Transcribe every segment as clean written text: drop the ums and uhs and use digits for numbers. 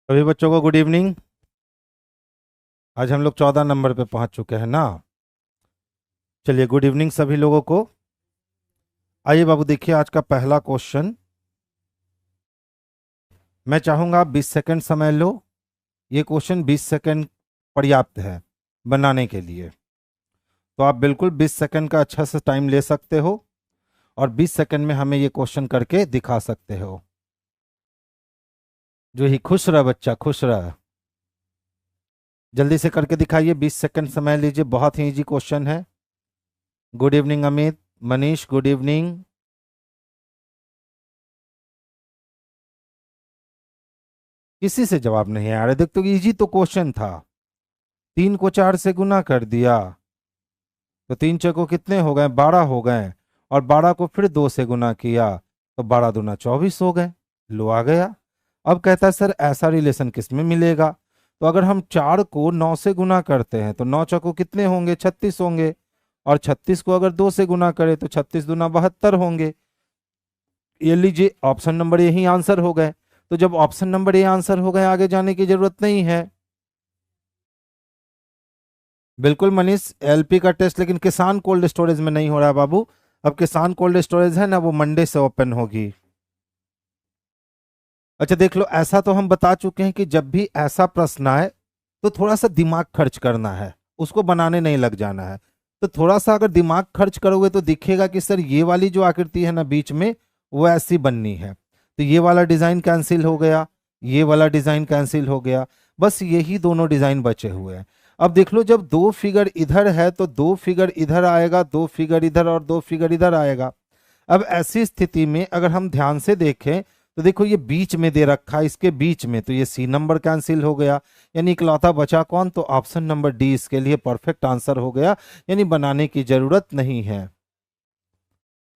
सभी बच्चों को गुड इवनिंग। आज हम लोग 14 नंबर पे पहुंच चुके हैं ना। चलिए गुड इवनिंग सभी लोगों को। आइए बाबू देखिए आज का पहला क्वेश्चन। मैं चाहूंगा आप 20 सेकंड समय लो। ये क्वेश्चन 20 सेकंड पर्याप्त है बनाने के लिए। तो आप बिल्कुल 20 सेकंड का अच्छा से टाइम ले सकते हो और 20 सेकंड में हमें ये क्वेश्चन करके दिखा सकते हो। जो ही खुश रह बच्चा, खुश रह। जल्दी से करके दिखाइए, 20 सेकंड समय लीजिए, बहुत ही इजी क्वेश्चन है। Good evening Amit, Manish good evening. किसी से जवाब नहीं आ रहा। देख तो इजी तो क्वेश्चन था। 3 को 4 से गुना कर दिया तो 3 चौको कितने हो गए, 12 हो गए। और 12 को फिर 2 से गुना किया तो 12 दूना 24 हो गए। लो आ गया। अब कहता है सर ऐसा रिलेशन किस में मिलेगा। तो अगर हम 4 को 9 से गुना करते हैं तो 9 चौको कितने होंगे, 36 होंगे। और 36 को अगर 2 से गुना करें तो 36 दूना 72 होंगे। ये लीजिए ऑप्शन नंबर यही आंसर हो गए। तो जब ऑप्शन नंबर ये आंसर हो गए, आगे जाने की जरूरत नहीं है। बिल्कुल मनीष, एलपी का टेस्ट लेकिन किसान कोल्ड स्टोरेज में नहीं हो रहा है बाबू। अब किसान कोल्ड स्टोरेज है ना, वो मंडे से ओपन होगी। अच्छा देख लो, ऐसा तो हम बता चुके हैं कि जब भी ऐसा प्रश्न आए तो थोड़ा सा दिमाग खर्च करना है, उसको बनाने नहीं लग जाना है। तो थोड़ा सा अगर दिमाग खर्च करोगे तो दिखेगा कि सर ये वाली जो आकृति है ना बीच में, वो ऐसी बननी है। तो ये वाला डिजाइन कैंसिल हो गया, ये वाला डिजाइन कैंसिल हो गया। बस यही दोनों डिजाइन बचे हुए हैं। अब देख लो, जब दो फिगर इधर है तो दो फिगर इधर आएगा, दो फिगर इधर और दो फिगर इधर आएगा। अब ऐसी स्थिति में अगर हम ध्यान से देखें तो देखो ये बीच में दे रखा है, इसके बीच में, तो ये सी नंबर कैंसिल हो गया। यानी इकलौता बचा कौन, तो ऑप्शन नंबर डी इसके लिए परफेक्ट आंसर हो गया। यानी बनाने की जरूरत नहीं है।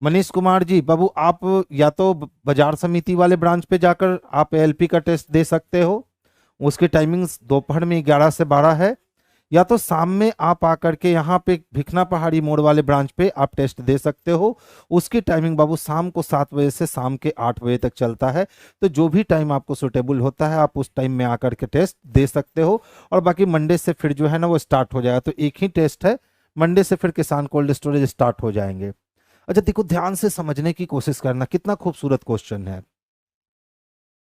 मनीष कुमार जी बाबू, आप या तो बाजार समिति वाले ब्रांच पे जाकर आप एलपी का टेस्ट दे सकते हो। उसकी टाइमिंग्स दोपहर में 11 से 12 है। या तो शाम में आप आकर के यहाँ पे भिखना पहाड़ी मोड़ वाले ब्रांच पे आप टेस्ट दे सकते हो। उसकी टाइमिंग बाबू शाम को 7 बजे से शाम के 8 बजे तक चलता है। तो जो भी टाइम आपको सुटेबल होता है आप उस टाइम में आकर के टेस्ट दे सकते हो। और बाकी मंडे से फिर जो है ना वो स्टार्ट हो जाएगा। तो एक ही टेस्ट है, मंडे से फिर किसान कोल्ड स्टोरेज स्टार्ट हो जाएंगे। अच्छा देखो, ध्यान से समझने की कोशिश करना, कितना खूबसूरत क्वेश्चन है।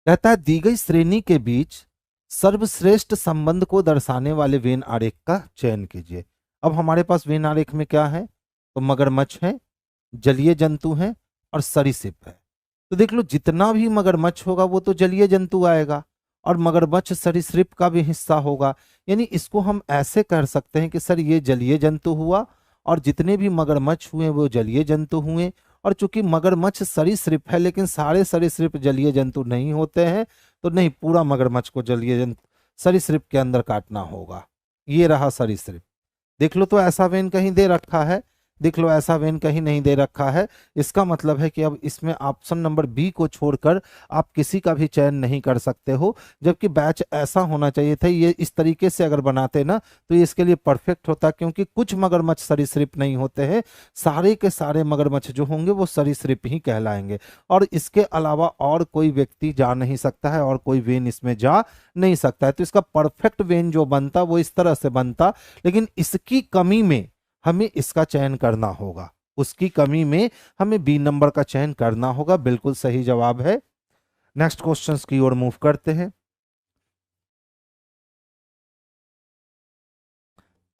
कहता है दी गई श्रेणी के बीच सर्वश्रेष्ठ संबंध को दर्शाने वाले वेन आरेख का चयन कीजिए। अब हमारे पास वेन आरेख में क्या है, तो मगरमच्छ है, जलीय जंतु है और सरीसृप है। तो देख लो, जितना भी मगरमच्छ होगा वो तो जलीय जंतु आएगा और मगरमच्छ सरीसृप का भी हिस्सा होगा। यानी इसको हम ऐसे कर सकते हैं कि सर ये जलीय जंतु हुआ और जितने भी मगरमच्छ हुए वो जलीय जंतु हुए। और चूंकि मगरमच्छ सरीसृप है लेकिन सारे सरीसृप जलीय जंतु नहीं होते हैं, तो नहीं, पूरा मगरमच्छ को जलीय जंतु सरीसृप के अंदर काटना होगा। ये रहा सरीसृप। देख लो, तो ऐसा वेन कहीं दे रखा है, देख लो ऐसा वेन कहीं नहीं दे रखा है। इसका मतलब है कि अब इसमें ऑप्शन नंबर बी को छोड़कर आप किसी का भी चयन नहीं कर सकते हो। जबकि बैच ऐसा होना चाहिए था, ये इस तरीके से अगर बनाते ना तो ये इसके लिए परफेक्ट होता, क्योंकि कुछ मगरमच्छ सरीसृप नहीं होते हैं। सारे के सारे मगरमच्छ जो होंगे वो सरीसृप ही कहलाएंगे। और इसके अलावा और कोई व्यक्ति जा नहीं सकता है और कोई वेन इसमें जा नहीं सकता है। तो इसका परफेक्ट वेन जो बनता वो इस तरह से बनता। लेकिन इसकी कमी में हमें इसका चयन करना होगा, उसकी कमी में हमें बी नंबर का चयन करना होगा। बिल्कुल सही जवाब है। नेक्स्ट क्वेश्चंस की ओर मूव करते हैं।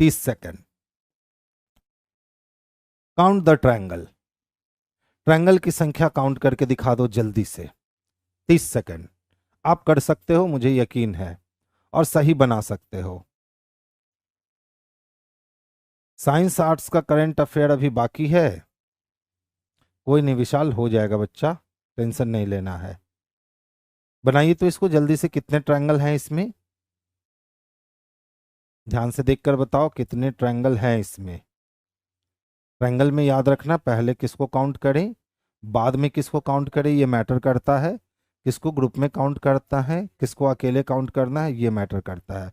30 second. Count the triangle. Triangle की संख्या काउंट करके दिखा दो जल्दी से। 30 सेकंड। आप कर सकते हो, मुझे यकीन है, और सही बना सकते हो। साइंस आर्ट्स का करंट अफेयर अभी बाकी है। कोई नहीं विशाल, हो जाएगा बच्चा, टेंशन नहीं लेना है। बनाइए तो इसको जल्दी से। कितने ट्रायंगल हैं इसमें, ध्यान से देखकर बताओ कितने ट्रायंगल हैं इसमें। ट्रायंगल में याद रखना, पहले किसको काउंट करें बाद में किसको काउंट करें ये मैटर करता है। किसको ग्रुप में काउंट करता है, किसको अकेले काउंट करना है, ये मैटर करता है।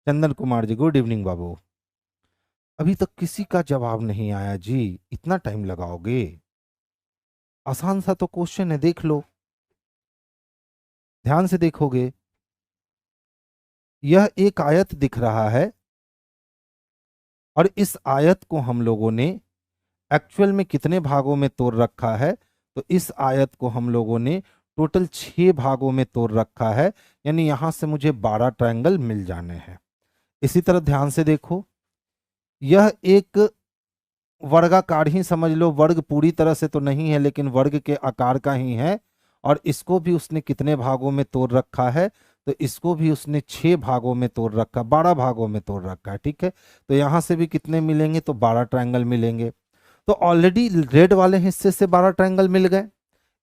चंदन कुमार जी गुड इवनिंग बाबू। अभी तक किसी का जवाब नहीं आया जी, इतना टाइम लगाओगे। आसान सा तो क्वेश्चन है, देख लो, ध्यान से देखोगे। यह एक आयत दिख रहा है और इस आयत को हम लोगों ने एक्चुअल में कितने भागों में तोड़ रखा है, तो इस आयत को हम लोगों ने टोटल 6 भागों में तोड़ रखा है, यानी यहां से मुझे 12 ट्रायंगल मिल जाने हैं। इसी तरह ध्यान से देखो, यह एक वर्गाकार ही समझ लो, वर्ग पूरी तरह से तो नहीं है लेकिन वर्ग के आकार का ही है, और इसको भी उसने कितने भागों में तोड़ रखा है, तो इसको भी उसने 6 भागों में तोड़ रखा, 12 भागों में तोड़ रखा है। ठीक है, तो यहां से भी कितने मिलेंगे, तो 12 ट्रायंगल मिलेंगे। तो ऑलरेडी रेड वाले हिस्से से 12 ट्रायंगल मिल गए,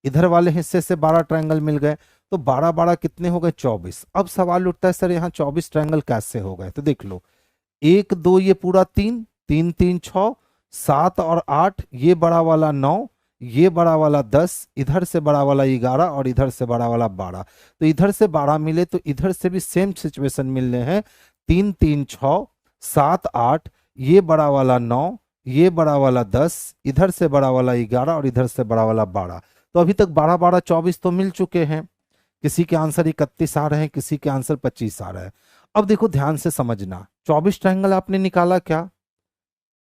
इधर वाले हिस्से से 12 ट्रायंगल मिल गए, तो 12 12 कितने हो गए, 24। अब सवाल उठता है सर यहाँ 24 ट्रायंगल कैसे हो गए, तो देख लो, 1 2 ये पूरा 3, 3 3 6, 7 और 8, ये बड़ा वाला 9, ये बड़ा वाला 10, इधर से बड़ा वाला 11 और इधर से बड़ा वाला 12। तो इधर से 12 मिले तो इधर से भी सेम सिचुएशन मिलने हैं, 3 3 6 7 8, ये बड़ा वाला 9, ये बड़ा वाला 10, इधर से बड़ा वाला 11 और इधर से बड़ा वाला 12। तो अभी तक 12 12 24 तो मिल चुके हैं। किसी के आंसर 31 आ रहे हैं, किसी के आंसर 25 आ रहे हैं। अब देखो ध्यान से समझना, 24 ट्रायंगल आपने निकाला, क्या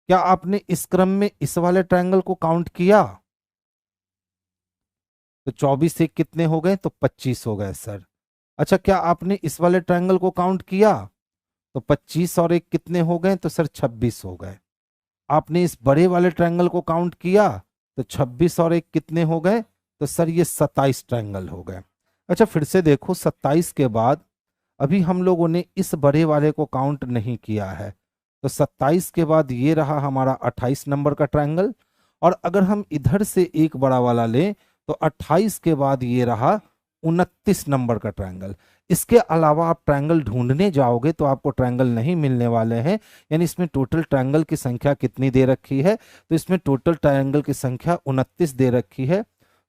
क्या आपने इस क्रम में इस वाले ट्रायंगल को काउंट किया, तो 24 से कितने हो गए, तो 25 हो गए सर। अच्छा, क्या आपने इस वाले ट्रायंगल को काउंट किया, तो 25 और 1 कितने हो गए, तो सर 26 हो गए। आपने इस बड़े वाले ट्रायंगल को काउंट किया, तो 26 और 1 कितने हो गए, तो सर ये 27 ट्रायंगल हो गए। अच्छा फिर से देखो, 27 के बाद अभी हम लोगों ने इस बड़े वाले को काउंट नहीं किया है, तो 27 के बाद ये रहा हमारा 28 नंबर का ट्रायंगल, और अगर हम इधर से एक बड़ा वाला लें तो 28 के बाद ये रहा 29 नंबर का ट्रायंगल। इसके अलावा आप ट्रायंगल ढूंढने जाओगे तो आपको ट्रायंगल नहीं मिलने वाले हैं। यानी इसमें टोटल ट्रायंगल की संख्या कितनी दे रखी है, तो इसमें टोटल ट्रायंगल की संख्या 29 दे रखी है।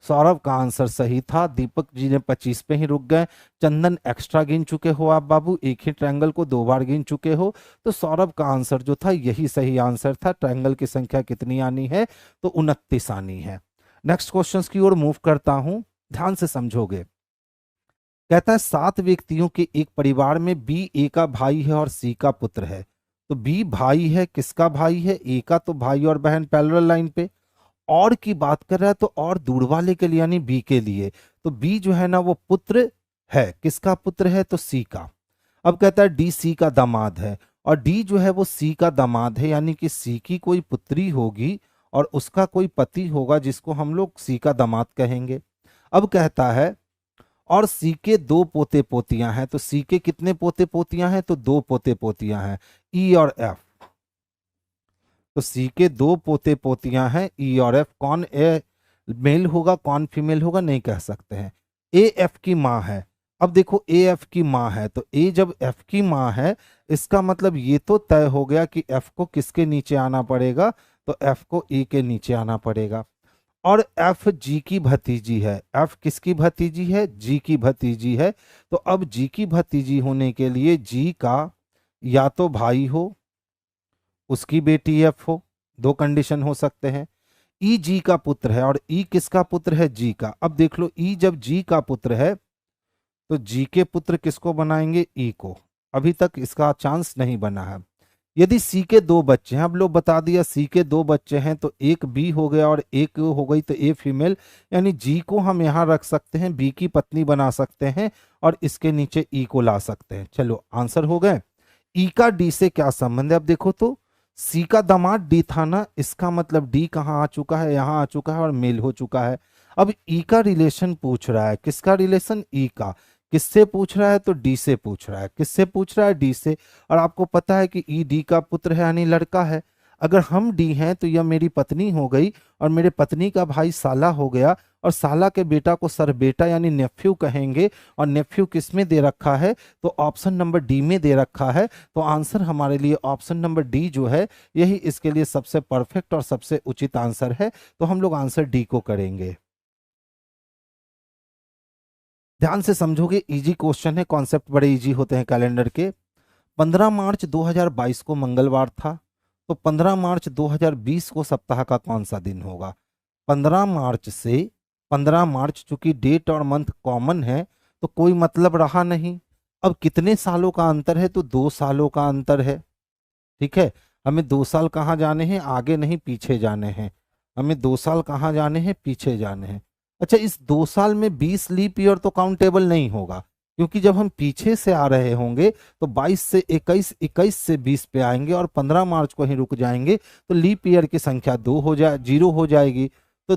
सौरभ का आंसर सही था, दीपक जी ने 25 पे ही रुक गए। चंदन एक्स्ट्रा गिन चुके हो आप बाबू, एक ही ट्रायंगल को 2 बार गिन चुके हो, तो सौरभ का आंसर जो था यही सही आंसर था। ट्रायंगल की संख्या कितनी आनी है, तो 29 आनी है। नेक्स्ट क्वेश्चंस की ओर मूव करता हूं, ध्यान से समझोगे। कहता है 7 व्यक्तियों के एक परिवार में बी ए का भाई है और सी का पुत्र है। तो बी भाई है, किसका भाई है, ए का, तो भाई और बहन पैरेलल लाइन पे। और की बात कर रहा है तो और दूर वाले के लिए यानी बी के लिए, तो बी जो है ना वो पुत्र है, किसका पुत्र है, तो सी का। अब कहता है डी सी का दामाद है, और डी जो है वो सी का दामाद है, यानी कि सी की कोई पुत्री होगी और उसका कोई पति होगा जिसको हम लोग सी का दामाद कहेंगे। अब कहता है और सी के 2 पोते पोतियां हैं, तो सी के कितने पोते पोतियां हैं, तो 2 पोते पोतियां हैं, ई और एफ। तो सी के 2 पोते पोतियां हैं, ई और एफ। कौन ए मेल होगा कौन फीमेल होगा नहीं कह सकते हैं। ए एफ की माँ है। अब देखो ए एफ की माँ है, तो ए जब एफ की माँ है, इसका मतलब ये तो तय हो गया कि एफ को किसके नीचे आना पड़ेगा, तो एफ को ए के नीचे आना पड़ेगा। और एफ जी की भतीजी है, एफ किसकी भतीजी है, जी की भतीजी है। तो अब जी की भतीजी होने के लिए जी का या तो भाई हो, उसकी बेटी एफ हो, 2 कंडीशन हो सकते हैं। ई जी का पुत्र है, और ई किसका पुत्र है, जी का। अब देख लो, ई जब जी का पुत्र है तो जी के पुत्र किसको बनाएंगे, ई को। अभी तक इसका चांस नहीं बना है। यदि सी के 2 बच्चे हैं, अब लोग बता दिया सी के 2 बच्चे हैं, तो एक बी हो गया और एक हो गई, तो ए फीमेल, यानी जी को हम यहां रख सकते हैं, बी की पत्नी बना सकते हैं, और इसके नीचे ई को ला सकते हैं। चलो आंसर हो गए। ई का डी से क्या संबंध है, अब देखो तो सी का दामाद डी था ना, इसका मतलब डी कहाँ आ चुका है, यहाँ आ चुका है और मेल हो चुका है। अब ई का रिलेशन पूछ रहा है, किसका रिलेशन, ई का। किससे पूछ रहा है, तो डी से पूछ रहा है। किससे पूछ रहा है, डी से। और आपको पता है कि ई डी का पुत्र है यानी लड़का है। अगर हम डी हैं तो यह मेरी पत्नी हो गई, और मेरे पत्नी का भाई साला हो गया, और साला के बेटा को सर बेटा यानी नेफ्यू कहेंगे। और नेफ्यू किस में दे रखा है, तो ऑप्शन नंबर डी में दे रखा है। तो आंसर हमारे लिए ऑप्शन नंबर डी जो है यही इसके लिए सबसे परफेक्ट और सबसे उचित आंसर है। तो हम लोग आंसर डी को करेंगे। ध्यान से समझोगे, इजी क्वेश्चन है, कॉन्सेप्ट बड़े इजी होते हैं कैलेंडर के। 15 मार्च 2022 को मंगलवार था, तो 15 मार्च 2020 को सप्ताह का कौन सा दिन होगा। 15 मार्च से 15 मार्च, चूंकि डेट और मंथ कॉमन है तो कोई मतलब रहा नहीं। अब कितने सालों का अंतर है, तो 2 सालों का अंतर है। ठीक है, हमें 2 साल कहाँ जाने हैं, आगे नहीं पीछे जाने हैं। हमें 2 साल कहाँ जाने हैं, पीछे जाने हैं। अच्छा, इस 2 साल में 20 लीप ईयर तो काउंटेबल नहीं होगा, क्योंकि जब हम पीछे से आ रहे होंगे तो 22 से 21, 21 से 20 पे आएंगे और 15 मार्च को ही रुक जाएंगे, तो लीप ईयर की संख्या 0 हो जाएगी। तो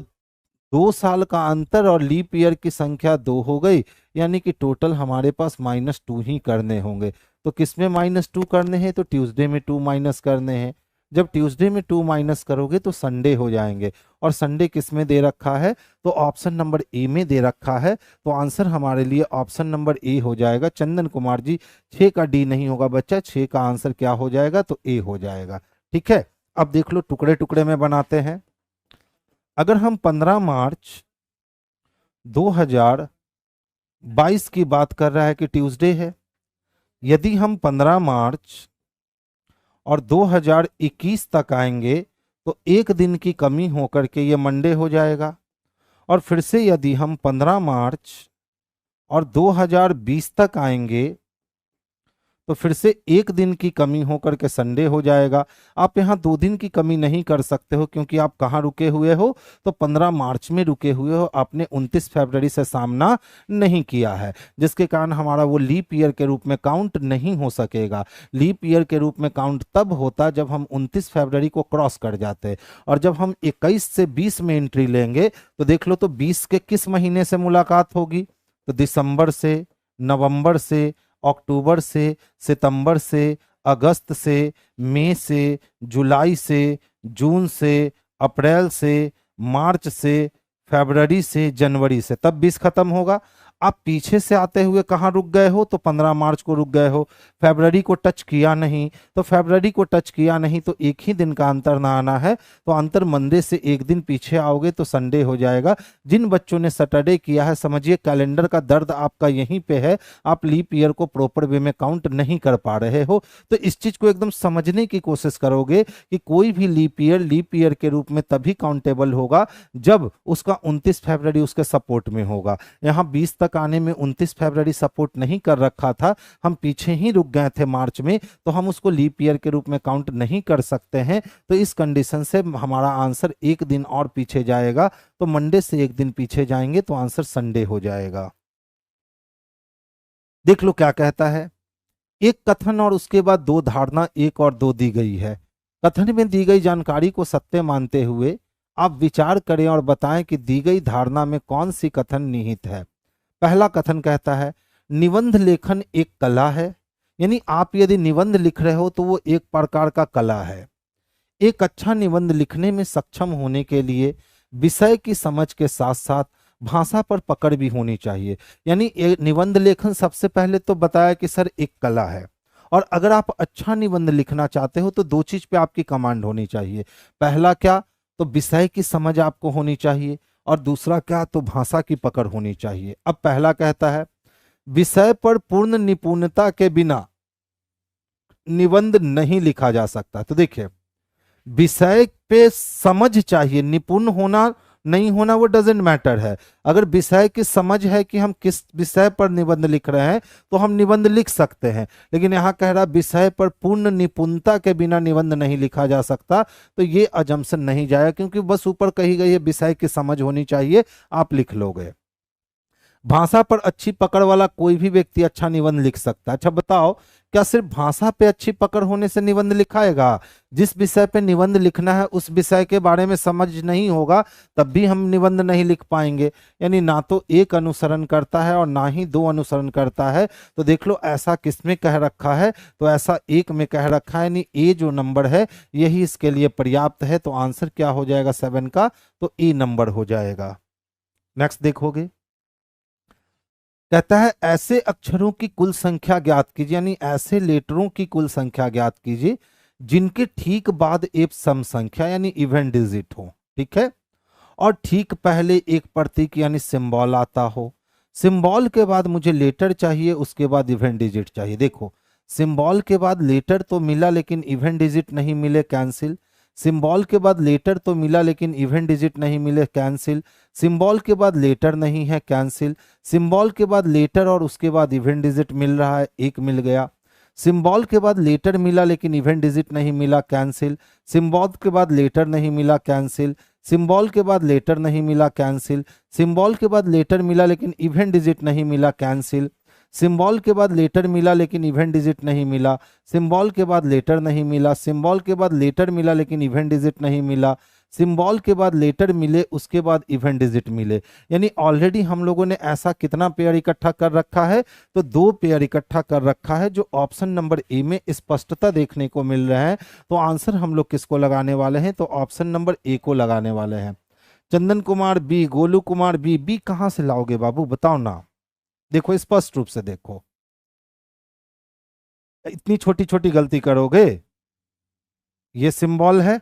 2 साल का अंतर और लीप ईयर की संख्या 2 हो गई, यानी कि टोटल हमारे पास -2 ही करने होंगे। तो किस में -2 करने हैं, तो ट्यूसडे में 2 माइनस करने हैं। जब ट्यूसडे में 2 माइनस करोगे तो संडे हो जाएंगे, और संडे किस में दे रखा है, तो ऑप्शन नंबर ए में दे रखा है। तो आंसर हमारे लिए ऑप्शन नंबर ए हो जाएगा। चंदन कुमार जी, 6 का डी नहीं होगा बच्चा, 6 का आंसर क्या हो जाएगा, तो ए हो जाएगा। ठीक है, अब देख लो टुकड़े टुकड़े में बनाते हैं। अगर हम 15 मार्च 2022 की बात कर रहा है कि ट्यूसडे है, यदि हम 15 मार्च और 2021 तक आएंगे तो एक दिन की कमी होकर के ये मंडे हो जाएगा। और फिर से यदि हम 15 मार्च और 2020 तक आएंगे तो फिर से एक दिन की कमी होकर के संडे हो जाएगा। आप यहाँ 2 दिन की कमी नहीं कर सकते हो, क्योंकि आप कहाँ रुके हुए हो, तो 15 मार्च में रुके हुए हो। आपने 29 फरवरी से सामना नहीं किया है, जिसके कारण हमारा वो लीप ईयर के रूप में काउंट नहीं हो सकेगा। लीप ईयर के रूप में काउंट तब होता जब हम 29 फरवरी को क्रॉस कर जाते। और जब हम 21 से 20 में एंट्री लेंगे तो देख लो, तो 20 के किस महीने से मुलाकात होगी, तो दिसंबर से, नवंबर से, अक्टूबर से, सितंबर से, अगस्त से, मई से, जुलाई से, जून से, अप्रैल से, मार्च से, फरवरी से, जनवरी से, तब 20 खत्म होगा। आप पीछे से आते हुए कहाँ रुक गए हो, तो 15 मार्च को रुक गए हो। फरवरी को टच किया नहीं, तो फरवरी को टच किया नहीं तो एक ही दिन का अंतर ना आना है, तो अंतर मंडे से एक दिन पीछे आओगे तो संडे हो जाएगा। जिन बच्चों ने सैटरडे किया है, समझिए कैलेंडर का दर्द आपका यहीं पे है, आप लीप ईयर को प्रॉपर वे में काउंट नहीं कर पा रहे हो। तो इस चीज को एकदम समझने की कोशिश करोगे कि कोई भी लीप ईयर के रूप में तभी काउंटेबल होगा जब उसका 29 फरवरी उसके सपोर्ट में होगा। यहाँ 20 तक आने में 29 फरवरी सपोर्ट नहीं कर रखा था, हम पीछे ही रुक गए थे मार्च में, तो हम उसको लीप ईयर के रूप में काउंट नहीं कर सकते हैं। तो इस कंडीशन से हमारा आंसर एक दिन और पीछे जाएगा, तो मंडे से एक दिन पीछे जाएंगे तो आंसर संडे हो जाएगा। देख लो क्या कहता है, एक कथन और उसके बाद 2 धारणा 1 और 2 दी गई है। कथन में दी गई जानकारी को सत्य मानते हुए आप विचार करें और बताएं कि दी गई धारणा में कौन सी कथन निहित है। पहला कथन कहता है, निबंध लेखन एक कला है, यानी आप यदि निबंध लिख रहे हो तो वो एक प्रकार का कला है। एक अच्छा निबंध लिखने में सक्षम होने के लिए विषय की समझ के साथ साथ भाषा पर पकड़ भी होनी चाहिए। यानी निबंध लेखन सबसे पहले तो बताया कि सर एक कला है, और अगर आप अच्छा निबंध लिखना चाहते हो तो 2 चीज पे आपकी कमांड होनी चाहिए। पहला क्या, तो विषय की समझ आपको होनी चाहिए, और दूसरा क्या, तो भाषा की पकड़ होनी चाहिए। अब पहला कहता है, विषय पर पूर्ण निपुणता के बिना निबंध नहीं लिखा जा सकता। तो देखिए, विषय पे समझ चाहिए, निपुण होना नहीं होना वो डजेंट मैटर है। अगर विषय की समझ है कि हम किस विषय पर निबंध लिख रहे हैं तो हम निबंध लिख सकते हैं, लेकिन यहाँ कह रहा विषय पर पूर्ण निपुणता के बिना निबंध नहीं लिखा जा सकता, तो ये अजम्पशन नहीं जाएगा, क्योंकि बस ऊपर कही गई है विषय की समझ होनी चाहिए, आप लिख लोगे। भाषा पर अच्छी पकड़ वाला कोई भी व्यक्ति अच्छा निबंध लिख सकता है। अच्छा बताओ, क्या सिर्फ भाषा पे अच्छी पकड़ होने से निबंध लिखाएगा? जिस विषय पे निबंध लिखना है उस विषय के बारे में समझ नहीं होगा तब भी हम निबंध नहीं लिख पाएंगे। यानी ना तो एक अनुसरण करता है और ना ही 2 अनुसरण करता है। तो देख लो ऐसा किस में कह रखा है, तो ऐसा एक में कह रखा है, यानी ए जो नंबर है यही इसके लिए पर्याप्त है। तो आंसर क्या हो जाएगा 7 का, तो ए नंबर हो जाएगा। नेक्स्ट देखोगे, कहता है ऐसे अक्षरों की कुल संख्या ज्ञात कीजिए, यानी ऐसे लेटरों की कुल संख्या ज्ञात कीजिए जिनके ठीक बाद एक सम संख्या यानी इवन डिजिट हो। ठीक है, और ठीक पहले एक प्रतीक यानी सिंबल आता हो। सिंबल के बाद मुझे लेटर चाहिए, उसके बाद इवन डिजिट चाहिए। देखो सिंबल के बाद लेटर तो मिला लेकिन इवन डिजिट नहीं मिले, कैंसिल। सिंबल के बाद लेटर तो मिला लेकिन इवन डिजिट नहीं मिले, कैंसिल। सिंबल के बाद लेटर नहीं है, कैंसिल। सिंबल के बाद लेटर और उसके बाद इवन डिजिट मिल रहा है, एक मिल गया। सिंबल के बाद लेटर मिला लेकिन इवन डिजिट नहीं मिला, कैंसिल। सिंबल के बाद लेटर नहीं मिला, कैंसिल। सिंबल के बाद लेटर नहीं मिला, कैंसिल। सिंबल के बाद लेटर मिला लेकिन इवन डिजिट नहीं मिला, कैंसिल। सिंबल के बाद लेटर मिला लेकिन इवन डिजिट नहीं मिला, सिंबल के बाद लेटर नहीं मिला। सिंबल के बाद लेटर मिला लेकिन इवन डिजिट नहीं मिला, सिंबल के बाद लेटर मिले उसके बाद इवन डिजिट मिले। यानी ऑलरेडी हम लोगों ने ऐसा कितना पेयर इकट्ठा कर रखा है, तो 2 पेयर इकट्ठा कर रखा है, जो ऑप्शन नंबर ए में स्पष्टता देखने को मिल रहा है। तो आंसर हम लोग किसको लगाने वाले हैं, तो ऑप्शन नंबर ए को लगाने वाले हैं। Chandan Kumar B, Golu Kumar B, B कहां से लाओगे बाबू बताओ ना। देखो स्पष्ट रूप से देखो, इतनी छोटी छोटी गलती करोगे। ये सिंबल है,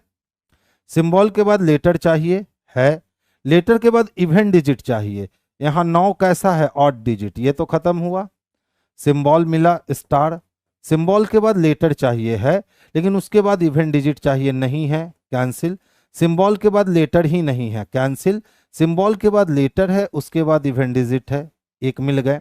सिंबल के बाद लेटर चाहिए है, लेटर के बाद इवन डिजिट चाहिए। यहां 9 कैसा है, ऑड डिजिट, ये तो खत्म हुआ। सिंबल मिला स्टार, सिंबल के बाद लेटर चाहिए है लेकिन उसके बाद इवन डिजिट चाहिए, नहीं है, कैंसिल। सिंबल के बाद लेटर ही नहीं है, कैंसिल। सिंबल के बाद लेटर है उसके बाद इवन डिजिट है, एक मिल गए।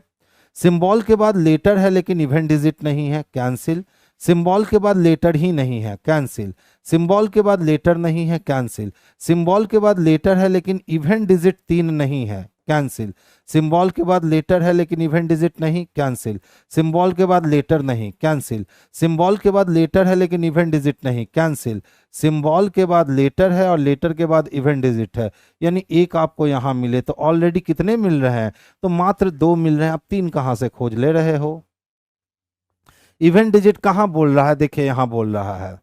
सिंबल के बाद लेटर है लेकिन इवन डिजिट नहीं है, कैंसिल। सिंबल के बाद लेटर ही नहीं है, कैंसिल। सिंबल के बाद लेटर नहीं है, कैंसिल। सिंबल के बाद लेटर है लेकिन इवन डिजिट 3 नहीं है, कैंसिल। सिंबल के बाद लेटर है लेकिन इवन डिजिट नहीं, कैंसिल। सिंबल के बाद लेटर नहीं, कैंसिल। सिंबल के बाद लेटर है लेकिन इवन डिजिट नहीं, कैंसिल। सिंबल के बाद लेटर है और लेटर के बाद इवन डिजिट है, यानी एक आपको यहां मिले। तो ऑलरेडी कितने मिल रहे हैं, तो मात्र 2 मिल रहे हैं। अब 3 कहां से खोज ले रहे हो। इवन डिजिट कहां बोल रहा है, देखिए यहां बोल रहा है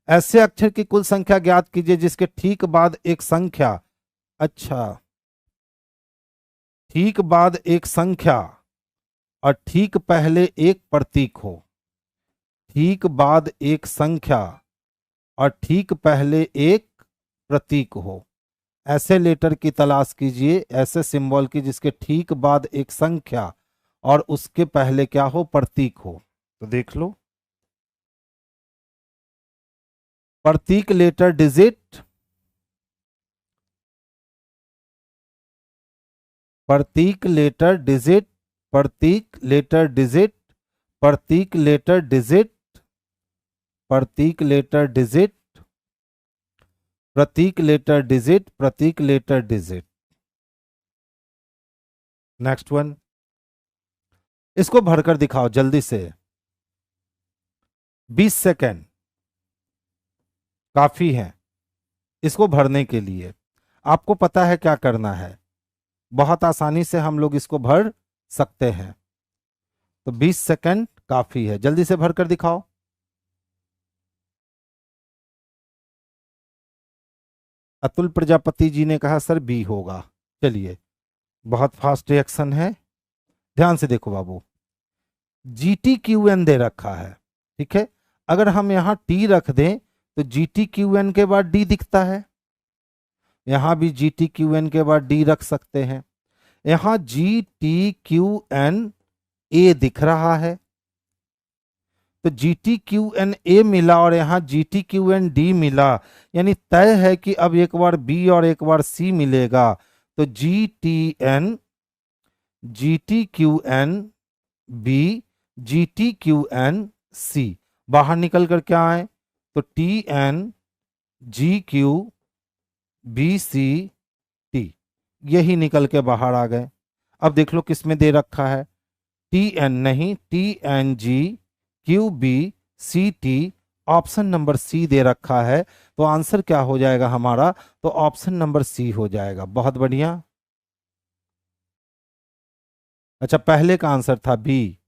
ऐसे अक्षर की कुल संख्या ज्ञात कीजिए जिसके ठीक बाद एक संख्या, अच्छा ठीक बाद एक संख्या और ठीक पहले एक प्रतीक हो। ठीक बाद एक संख्या और ठीक पहले एक प्रतीक हो, ऐसे लेटर की तलाश कीजिए, ऐसे सिंबल की जिसके ठीक बाद एक संख्या और उसके पहले क्या हो, प्रतीक हो। तो देख लो, प्रतीक लेटर डिजिट, प्रतीक लेटर डिजिट, प्रतीक लेटर डिजिट, प्रतीक लेटर डिजिट, प्रतीक लेटर डिजिट, प्रतीक लेटर डिजिट, प्रतीक लेटर डिजिट। नेक्स्ट वन, इसको भरकर दिखाओ जल्दी से, 20 सेकेंड काफी है इसको भरने के लिए। आपको पता है क्या करना है, बहुत आसानी से हम लोग इसको भर सकते हैं। तो 20 सेकेंड काफी है, जल्दी से भरकर दिखाओ। अतुल प्रजापति जी ने कहा सर बी होगा। चलिए, बहुत फास्ट रिएक्शन है, ध्यान से देखो बाबू। GTQN दे रखा है, ठीक है। अगर हम यहां T रख दें तो GTQN के बाद D दिखता है, यहां भी GTQN के बाद D रख सकते हैं। यहां GTQN A दिख रहा है, तो GTQN A मिला और यहां GTQN D मिला, यानी तय है कि अब एक बार B और एक बार C मिलेगा। तो GTQN B, GTQN C, बाहर निकल कर क्या आए, तो TN GQ BC T, यही निकल के बाहर आ गए। अब देख लो किसमें दे रखा है, TN नहीं, TNG QB CT, option number C दे रखा है। तो आंसर क्या हो जाएगा हमारा, तो ऑप्शन नंबर सी हो जाएगा। बहुत बढ़िया। अच्छा, पहले का आंसर था बी,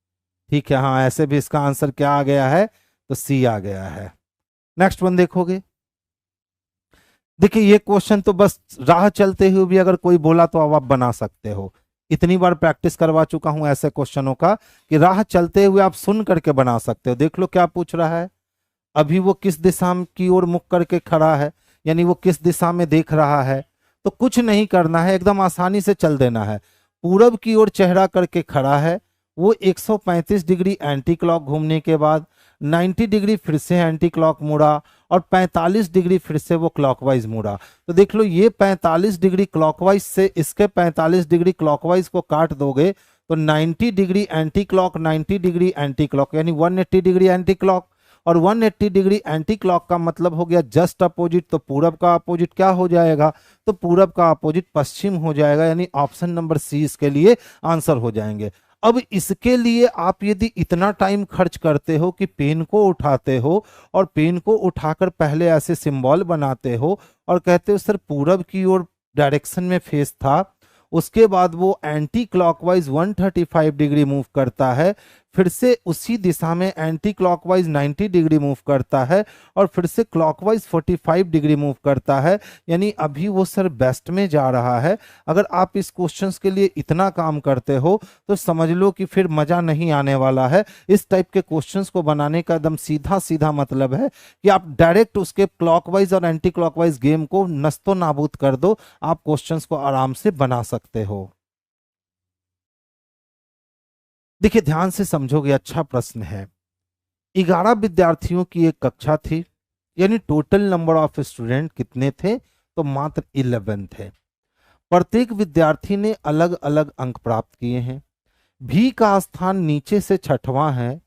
ठीक है, हाँ ऐसे भी इसका आंसर क्या आ गया है, तो सी आ गया है। नेक्स्ट वन देखोगे, देखिए ये क्वेश्चन तो बस राह चलते हुए भी अगर कोई बोला तो अब आप बना सकते हो। इतनी बार प्रैक्टिस करवा चुका हूं ऐसे क्वेश्चनों का कि राह चलते हुए आप सुन करके बना सकते हो। देख लो क्या पूछ रहा है, अभी वो किस दिशा की ओर मुख करके खड़ा है, यानी वो किस दिशा में देख रहा है। तो कुछ नहीं करना है, एकदम आसानी से चल देना है। पूरब की ओर चेहरा करके खड़ा है, वो 135 डिग्री एंटी क्लॉक घूमने के बाद 90 डिग्री फिर से एंटी क्लॉक मुड़ा और 45 डिग्री फिर से वो क्लॉकवाइज मुड़ा। तो देख लो ये 45 डिग्री क्लॉकवाइज से इसके 45 डिग्री क्लॉकवाइज को काट दोगे तो 90 degree anti clock, 90 degree anti clock, यानी 180 डिग्री एंटी क्लॉक। और 180 डिग्री एंटी क्लॉक का मतलब हो गया जस्ट अपोजिट, तो पूरब का अपोजिट क्या हो जाएगा, तो पूरब का अपोजिट पश्चिम हो जाएगा, यानी ऑप्शन नंबर सी इसके लिए आंसर हो जाएंगे। अब इसके लिए आप यदि इतना टाइम खर्च करते हो कि पेन को उठाते हो और पेन को उठाकर पहले ऐसे सिंबल बनाते हो और कहते हो सर पूरब की ओर डायरेक्शन में फेस था, उसके बाद वो एंटी क्लॉकवाइज 135 डिग्री मूव करता है, फिर से उसी दिशा में एंटी क्लॉकवाइज 90 डिग्री मूव करता है और फिर से क्लॉकवाइज 45 डिग्री मूव करता है, यानी अभी वो सर वेस्ट में जा रहा है। अगर आप इस क्वेश्चंस के लिए इतना काम करते हो तो समझ लो कि फिर मजा नहीं आने वाला है। इस टाइप के क्वेश्चंस को बनाने का एकदम सीधा सीधा मतलब है कि आप डायरेक्ट उसके क्लॉकवाइज और एंटी क्लॉकवाइज गेम को नस्तो नाबूद कर दो, आप क्वेश्चंस को आराम से बना सकते हो। देखिए ध्यान से समझोगे, अच्छा प्रश्न है। 11 विद्यार्थियों की एक कक्षा थी, यानी टोटल नंबर ऑफ स्टूडेंट कितने थे, तो मात्र 11 थे। प्रत्येक विद्यार्थी ने अलग अलग अंक प्राप्त किए हैं। भी का स्थान नीचे से छठवां है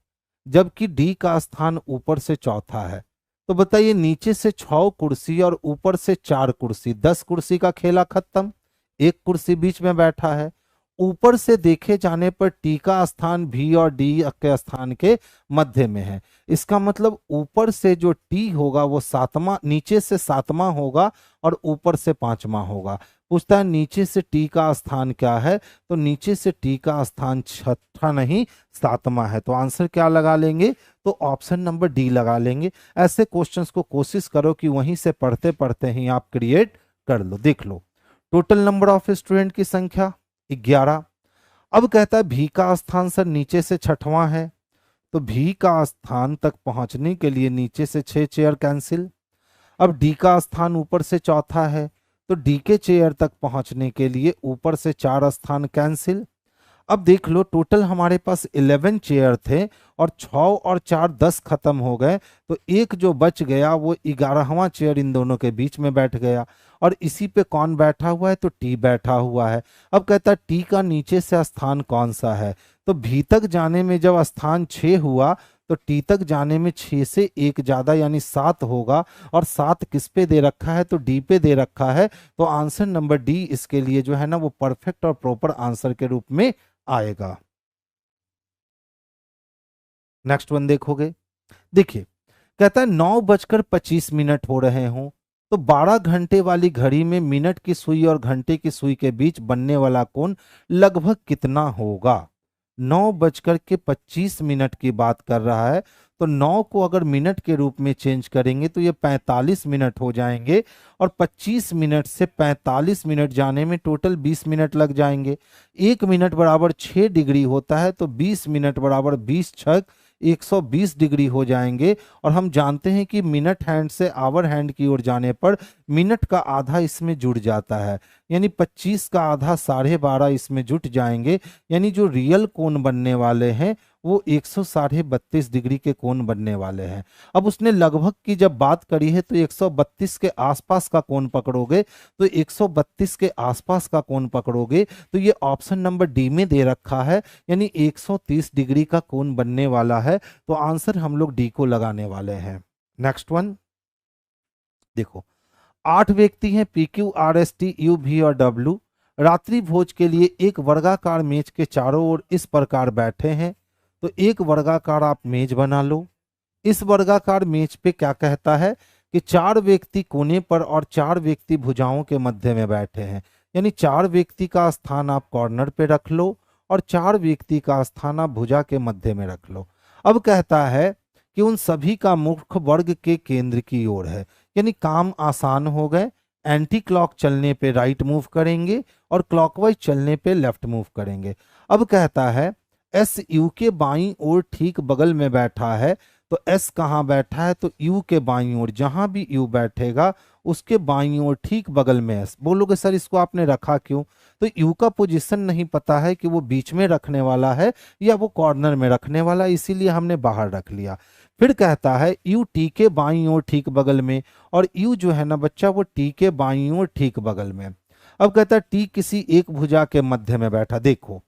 जबकि डी का स्थान ऊपर से चौथा है। तो बताइए नीचे से 6 कुर्सी और ऊपर से 4 कुर्सी, 10 कुर्सी का खेला खत्म, एक कुर्सी बीच में बैठा है। ऊपर से देखे जाने पर टी का स्थान भी और डी के स्थान के मध्य में है। इसका मतलब ऊपर से जो टी होगा वो सातवां, नीचे से सातवां होगा और ऊपर से पांचवां होगा। पूछता है नीचे से टी का स्थान क्या है, तो नीचे से टी का स्थान छठा नहीं सातवां है। तो आंसर क्या लगा लेंगे, तो ऑप्शन नंबर डी लगा लेंगे। ऐसे क्वेश्चंस को कोशिश करो कि वहीं से पढ़ते पढ़ते ही आप क्रिएट कर लो। देख लो टोटल नंबर ऑफ स्टूडेंट की संख्या 11। अब कहता है भी का स्थान सर नीचे से छठवां है, तो भी का स्थान तक पहुंचने के लिए नीचे से 6 चेयर कैंसिल। अब डी का स्थान ऊपर से चौथा है, तो डी के चेयर तक पहुंचने के लिए ऊपर से 4 स्थान कैंसिल। अब देख लो टोटल हमारे पास 11 चेयर थे और 6 और 4 10 खत्म हो गए, तो एक जो बच गया वो 11वां चेयर इन दोनों के बीच में बैठ गया। और इसी पे कौन बैठा हुआ है, तो टी बैठा हुआ है। अब कहता है टी का नीचे से स्थान कौन सा है, तो भी तक जाने में जब स्थान 6 हुआ तो टी तक जाने में 6 से 1 ज्यादा यानी 7 होगा। और 7 किस पे दे रखा है, तो डी पे दे रखा है। तो आंसर नंबर डी इसके लिए जो है ना वो परफेक्ट और प्रॉपर आंसर के रूप में आएगा। नेक्स्ट वन देखोगे, देखिए कहता है 9:25 हो रहे हों तो 12 घंटे वाली घड़ी में मिनट की सुई और घंटे की सुई के बीच बनने वाला कोण लगभग कितना होगा। 9:25 की बात कर रहा है, तो 9 को अगर मिनट के रूप में चेंज करेंगे तो ये 45 मिनट हो जाएंगे और 25 मिनट से 45 मिनट जाने में टोटल 20 मिनट लग जाएंगे। 1 मिनट बराबर 6 डिग्री होता है, तो 20 मिनट बराबर 20 छक 120 डिग्री हो जाएंगे। और हम जानते हैं कि मिनट हैंड से आवर हैंड की ओर जाने पर मिनट का आधा इसमें जुड़ जाता है, यानी 25 का आधा 12.5 इसमें जुट जाएंगे, यानी जो रियल कोण बनने वाले हैं वो 132 डिग्री के कोण बनने वाले हैं। अब उसने लगभग की जब बात करी है तो 132 के आसपास का कोण पकड़ोगे, तो 132 के आसपास का कोण पकड़ोगे तो ये ऑप्शन नंबर डी में दे रखा है, यानी 130 डिग्री का कोण बनने वाला है। तो आंसर हम लोग डी को लगाने वाले हैं। नेक्स्ट वन देखो, 8 व्यक्ति हैं P Q R S T U V और डब्ल्यू रात्रि भोज के लिए एक वर्गाकार मेज के चारों ओर इस प्रकार बैठे हैं। तो एक वर्गाकार आप मेज बना लो। इस वर्गाकार मेज पे क्या कहता है कि 4 व्यक्ति कोने पर और 4 व्यक्ति भुजाओं के मध्य में बैठे हैं, यानी 4 व्यक्ति का स्थान आप कॉर्नर पे रख लो और 4 व्यक्ति का स्थान आप भुजा के मध्य में रख लो। अब कहता है कि उन सभी का मुख वर्ग के केंद्र की ओर है, यानी काम आसान हो गए। एंटी क्लॉक चलने पे राइट मूव करेंगे और क्लॉकवाइज चलने पे लेफ्ट मूव करेंगे। अब कहता है एस यू के बाईं ओर ठीक बगल में बैठा है, तो एस कहाँ बैठा है, तो यू के बाईं ओर, जहां भी यू बैठेगा उसके बाईं ओर ठीक बगल में एस। बोलोगे सर इसको आपने रखा क्यों, तो यू का पोजीशन नहीं पता है कि वो बीच में रखने वाला है या वो कॉर्नर में रखने वाला है, इसीलिए हमने बाहर रख लिया। फिर कहता है यू टी के बाईं ओर ठीक बगल में, और यू जो है ना बच्चा वो टी के बाईं ओर ठीक बगल में। अब कहता है टी किसी एक भुजा के मध्य में बैठा। देखो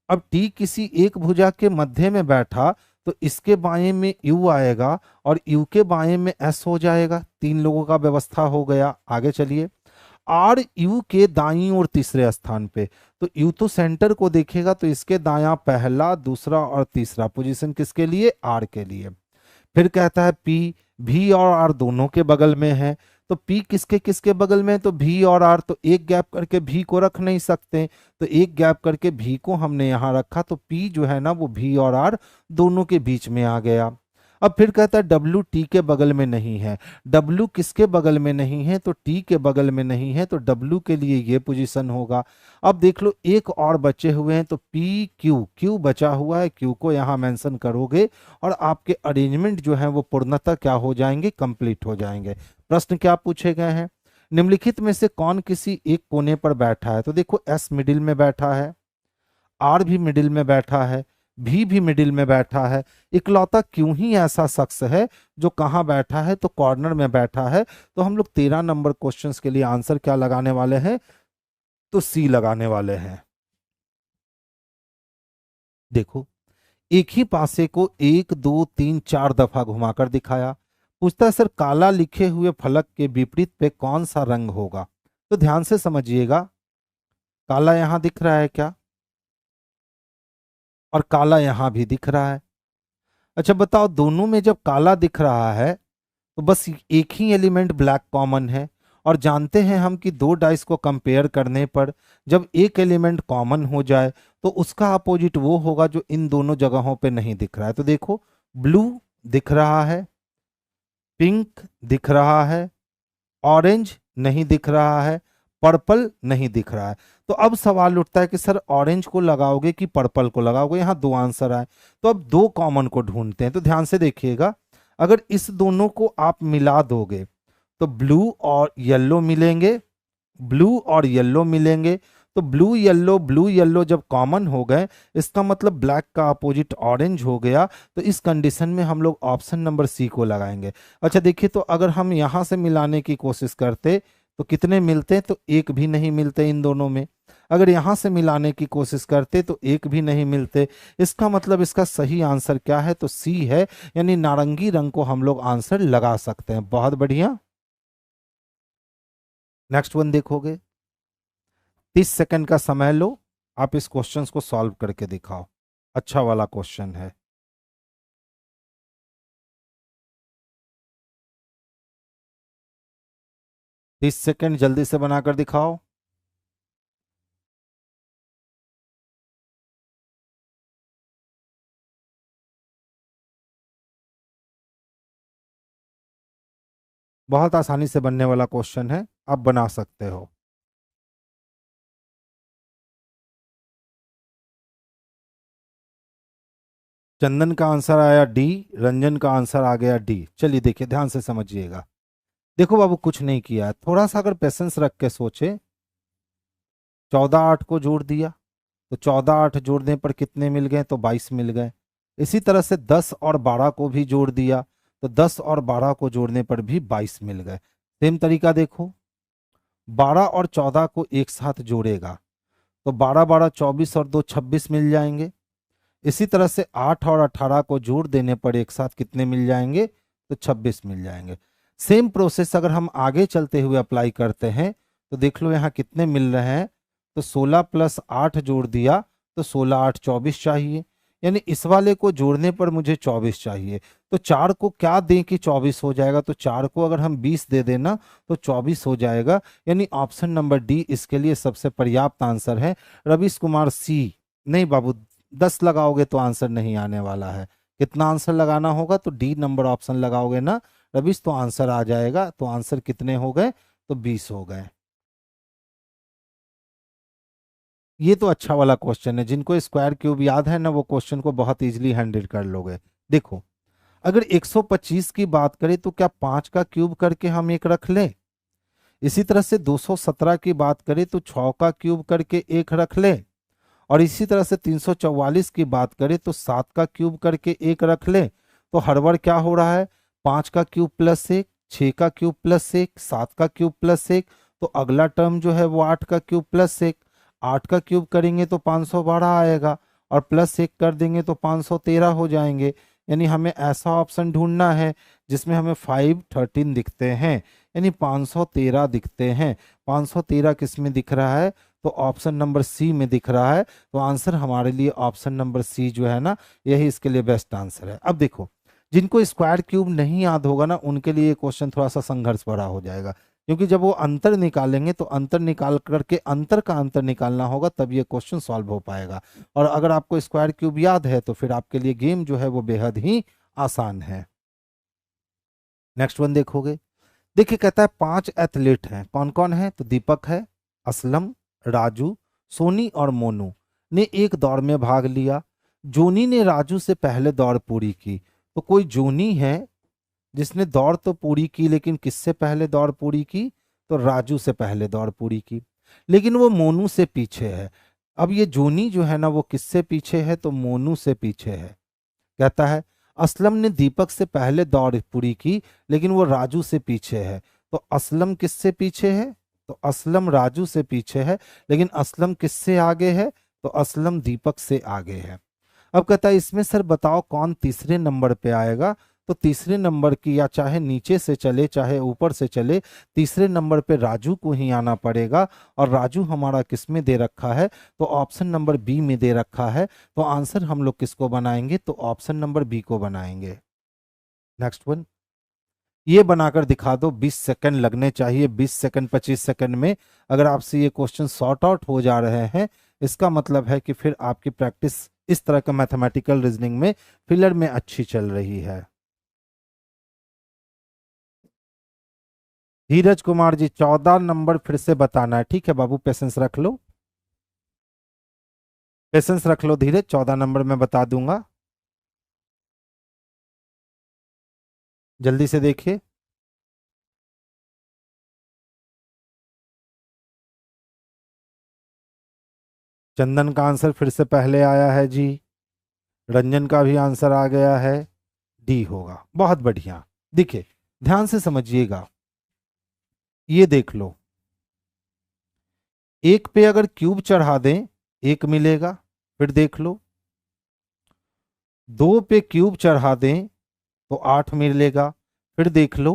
अब टी किसी एक भुजा के मध्य में बैठा तो इसके बाएं में यू आएगा और यू के बाएं में एस हो जाएगा। तीन लोगों का व्यवस्था हो गया। आगे चलिए, आर यू के दाईं ओर तीसरे स्थान पे, तो यू तो सेंटर को देखेगा तो इसके दायां पहला, दूसरा और तीसरा पोजीशन किसके लिए? आर के लिए। फिर कहता है पी भी और आर दोनों के बगल में है, तो पी किसके किसके बगल में है? तो भी और आर, तो एक गैप करके भी को रख नहीं सकते, तो एक गैप करके भी को हमने यहां रखा, तो पी जो है ना वो भी और आर दोनों के बीच में आ गया। अब फिर कहता है डब्ल्यू टी के बगल में नहीं है। डब्ल्यू किसके बगल में नहीं है? तो टी के बगल में नहीं है, तो डब्ल्यू के लिए ये पोजीशन होगा। अब देख लो एक और बचे हुए हैं, तो पी क्यू, क्यू बचा हुआ है, क्यू को यहाँ मेंशन करोगे और आपके अरेंजमेंट जो है वो पूर्णतः क्या हो जाएंगे? कंप्लीट हो जाएंगे। प्रश्न क्या पूछे गए हैं? निम्नलिखित में से कौन किसी एक कोने पर बैठा है? तो देखो एस मिडिल में बैठा है, आर भी मिडिल में बैठा है, भी मिडिल में बैठा है। इकलौता क्यों ही ऐसा शख्स है जो कहाँ बैठा है? तो कॉर्नर में बैठा है। तो हम लोग 13 नंबर क्वेश्चंस के लिए आंसर क्या लगाने वाले हैं? तो सी लगाने वाले हैं। देखो एक ही पासे को 1 2 3 4 दफा घुमाकर दिखाया। पूछता है सर काला लिखे हुए फलक के विपरीत पे कौन सा रंग होगा? तो ध्यान से समझिएगा, काला यहां दिख रहा है क्या? और काला यहां भी दिख रहा है। अच्छा बताओ, दोनों में जब काला दिख रहा है तो बस एक ही एलिमेंट ब्लैक कॉमन है, और जानते हैं हम कि दो डाइस को कंपेयर करने पर जब एक एलिमेंट कॉमन हो जाए तो उसका अपोजिट वो होगा जो इन दोनों जगहों पे नहीं दिख रहा है। तो देखो ब्लू दिख रहा है, पिंक दिख रहा है, ऑरेंज नहीं दिख रहा है, पर्पल नहीं दिख रहा है। तो अब सवाल उठता है कि सर ऑरेंज को लगाओगे कि पर्पल को लगाओगे? यहां दो आंसर आए, तो अब दो कॉमन को ढूंढते हैं। तो ध्यान से देखिएगा, अगर इस दोनों को आप मिला दोगे तो ब्लू और येलो मिलेंगे, ब्लू और येलो मिलेंगे। तो ब्लू येलो जब कॉमन हो गए, इसका मतलब ब्लैक का अपोजिट ऑरेंज हो गया। तो इस कंडीशन में हम लोग ऑप्शन नंबर सी को लगाएंगे। अच्छा देखिए, तो अगर हम यहां से मिलाने की कोशिश करते तो कितने मिलते? तो एक भी नहीं मिलते इन दोनों में। अगर यहां से मिलाने की कोशिश करते तो एक भी नहीं मिलते। इसका मतलब इसका सही आंसर क्या है? तो सी है, यानी नारंगी रंग को हम लोग आंसर लगा सकते हैं। बहुत बढ़िया। नेक्स्ट वन देखोगे, 30 सेकंड का समय लो, आप इस क्वेश्चन को सॉल्व करके दिखाओ। अच्छा वाला क्वेश्चन है। तीस सेकंड जल्दी से बनाकर दिखाओ। बहुत आसानी से बनने वाला क्वेश्चन है, आप बना सकते हो। चंदन का आंसर आया डी, रंजन का आंसर आ गया डी। चलिए देखिए, ध्यान से समझिएगा। देखो बाबू कुछ नहीं किया है, थोड़ा सा अगर पेशेंस रख के सोचे, 14 8 को जोड़ दिया तो 14 8 जोड़ने पर कितने मिल गए? तो 22 मिल गए। इसी तरह से 10 और 12 को भी जोड़ दिया तो 10 और 12 को जोड़ने पर भी 22 मिल गए। सेम तरीका देखो, 12 और 14 को एक साथ जोड़ेगा तो 12 12 24 और 2 26 मिल जाएंगे। इसी तरह से 8 और 18 को जोड़ देने पर एक साथ कितने मिल जाएंगे? तो 26 मिल जाएंगे। सेम प्रोसेस अगर हम आगे चलते हुए अप्लाई करते हैं तो देख लो यहाँ कितने मिल रहे हैं। तो 16 प्लस 8 जोड़ दिया तो 16 8 24 चाहिए, यानी इस वाले को जोड़ने पर मुझे 24 चाहिए। तो 4 को क्या दें कि 24 हो जाएगा? तो 4 को अगर हम 20 दे देना तो 24 हो जाएगा, यानी ऑप्शन नंबर डी इसके लिए सबसे पर्याप्त आंसर है। रवीश कुमार सी, नहीं बाबू 10 लगाओगे तो आंसर नहीं आने वाला है। कितना आंसर लगाना होगा? तो डी नंबर ऑप्शन लगाओगे ना रवीश तो आंसर आ जाएगा। तो आंसर कितने हो गए? तो 20 हो गए। ये तो अच्छा वाला क्वेश्चन है, जिनको स्क्वायर क्यूब याद है ना वो क्वेश्चन को बहुत इजीली हैंडल कर लोगे। देखो अगर 125 की बात करें तो क्या 5 का क्यूब करके हम एक रख लें? इसी तरह से 217 की बात करें तो 6 का क्यूब करके 1 रख ले, और इसी तरह से 344 की बात करें तो 7 का क्यूब करके 1 रख ले। तो हर बार क्या हो रहा है, 5 का क्यूब प्लस 1, 6 का क्यूब प्लस 1, 7 का क्यूब प्लस 1, तो अगला टर्म जो है वो 8 का क्यूब प्लस 1। 8 का क्यूब करेंगे तो 512 आएगा, और प्लस 1 कर देंगे तो 513 हो जाएंगे। यानी हमें ऐसा ऑप्शन ढूंढना है जिसमें हमें 5, 13 दिखते हैं, यानी 513 दिखते हैं। 513 किस में दिख रहा है, तो ऑप्शन नंबर सी में दिख रहा है। तो आंसर हमारे लिए ऑप्शन नंबर सी जो है ना, यही इसके लिए बेस्ट आंसर है। अब देखो, जिनको स्क्वायर क्यूब नहीं याद होगा ना, उनके लिए क्वेश्चन थोड़ा सा संघर्ष भरा हो जाएगा, क्योंकि जब वो अंतर निकालेंगे तो अंतर निकाल करके अंतर का अंतर निकालना होगा, तब ये क्वेश्चन सॉल्व हो पाएगा। और अगर आपको स्क्वायर क्यूब याद है तो फिर आपके लिए गेम जो है वो बेहद ही आसान है। नेक्स्ट वन देखोगे, देखिए कहता है 5 एथलीट हैं, कौन कौन है, तो दीपक है, असलम, राजू, सोनी और मोनू ने एक दौड़ में भाग लिया। जोनी ने राजू से पहले दौड़ पूरी की। तो कोई जोनी है जिसने दौड़ तो पूरी की, लेकिन किससे पहले दौड़ पूरी की, तो राजू से पहले दौड़ पूरी की, लेकिन वो मोनू से पीछे है। अब ये जोनी जो है ना, वो किससे पीछे है, तो मोनू से पीछे है। कहता है असलम ने दीपक से पहले दौड़ पूरी की, लेकिन वो राजू से पीछे है। तो असलम किससे पीछे है, तो असलम राजू से पीछे है, लेकिन असलम किससे आगे है, तो असलम दीपक से आगे है। अब कहता है इसमें सर बताओ कौन तीसरे नंबर पे आएगा। तो तीसरे नंबर की, या चाहे नीचे से चले चाहे ऊपर से चले, तीसरे नंबर पे राजू को ही आना पड़ेगा। और राजू हमारा किस में दे रखा है, तो ऑप्शन नंबर बी में दे रखा है। तो आंसर हम लोग किसको बनाएंगे, तो ऑप्शन नंबर बी को बनाएंगे। नेक्स्ट वन, ये बनाकर दिखा दो, 20 सेकंड लगने चाहिए, 20 सेकंड 25 सेकंड में अगर आपसे ये क्वेश्चन सॉर्ट आउट हो जा रहे हैं, इसका मतलब है कि फिर आपकी प्रैक्टिस इस तरह का मैथमेटिकल रीजनिंग में फिलर में अच्छी चल रही है। धीरज कुमार जी 14 नंबर फिर से बताना है, ठीक है बाबू, पेशेंस रख लो, पेशेंस रख लो धीरज, 14 नंबर मैं बता दूंगा, जल्दी से देखिए। चंदन का आंसर फिर से पहले आया है जी, रंजन का भी आंसर आ गया है, डी होगा, बहुत बढ़िया। देखिए ध्यान से समझिएगा, ये देख लो, एक पे अगर क्यूब चढ़ा दें 1 मिलेगा, फिर देख लो 2 पे क्यूब चढ़ा दें तो 8 मिलेगा, फिर देख लो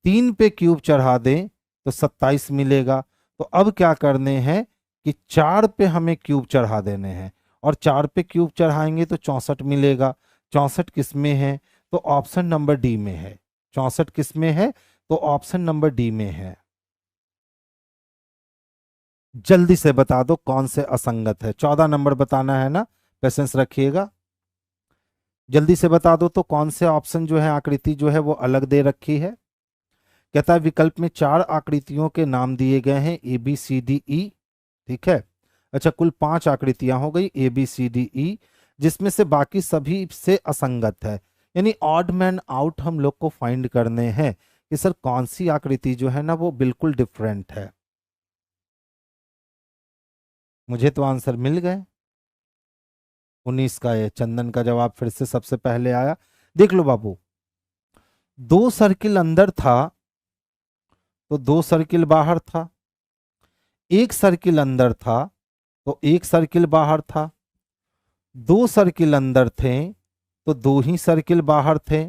3 पे क्यूब चढ़ा दें तो 27 मिलेगा। तो अब क्या करने हैं कि 4 पे हमें क्यूब चढ़ा देने हैं, और 4 पे क्यूब चढ़ाएंगे तो 64 मिलेगा। 64 किस में है, तो ऑप्शन नंबर डी में है। 64 किस में है, तो ऑप्शन नंबर डी में है। जल्दी से बता दो कौन से असंगत है, 14 नंबर बताना है ना, पेशेंस रखिएगा, जल्दी से बता दो तो कौन से ऑप्शन जो है आकृति जो है वो अलग दे रखी है। कहता है विकल्प में 4 आकृतियों के नाम दिए गए हैं, ए बी सी डी ई, ठीक है। अच्छा, कुल 5 आकृतियां हो गई ए बी सी डी ई, जिसमें से बाकी सभी से असंगत है, यानी ऑड मैन आउट हम लोग को फाइंड करने हैं कि सर कौन सी आकृति जो है ना वो बिल्कुल डिफरेंट है। मुझे तो आंसर मिल गए, 19 का है, चंदन का जवाब फिर से सबसे पहले आया। देख लो बाबू, 2 सर्किल अंदर था तो 2 सर्किल बाहर था, 1 सर्किल अंदर था तो 1 सर्किल बाहर था, 2 सर्किल अंदर थे तो 2 ही सर्किल बाहर थे,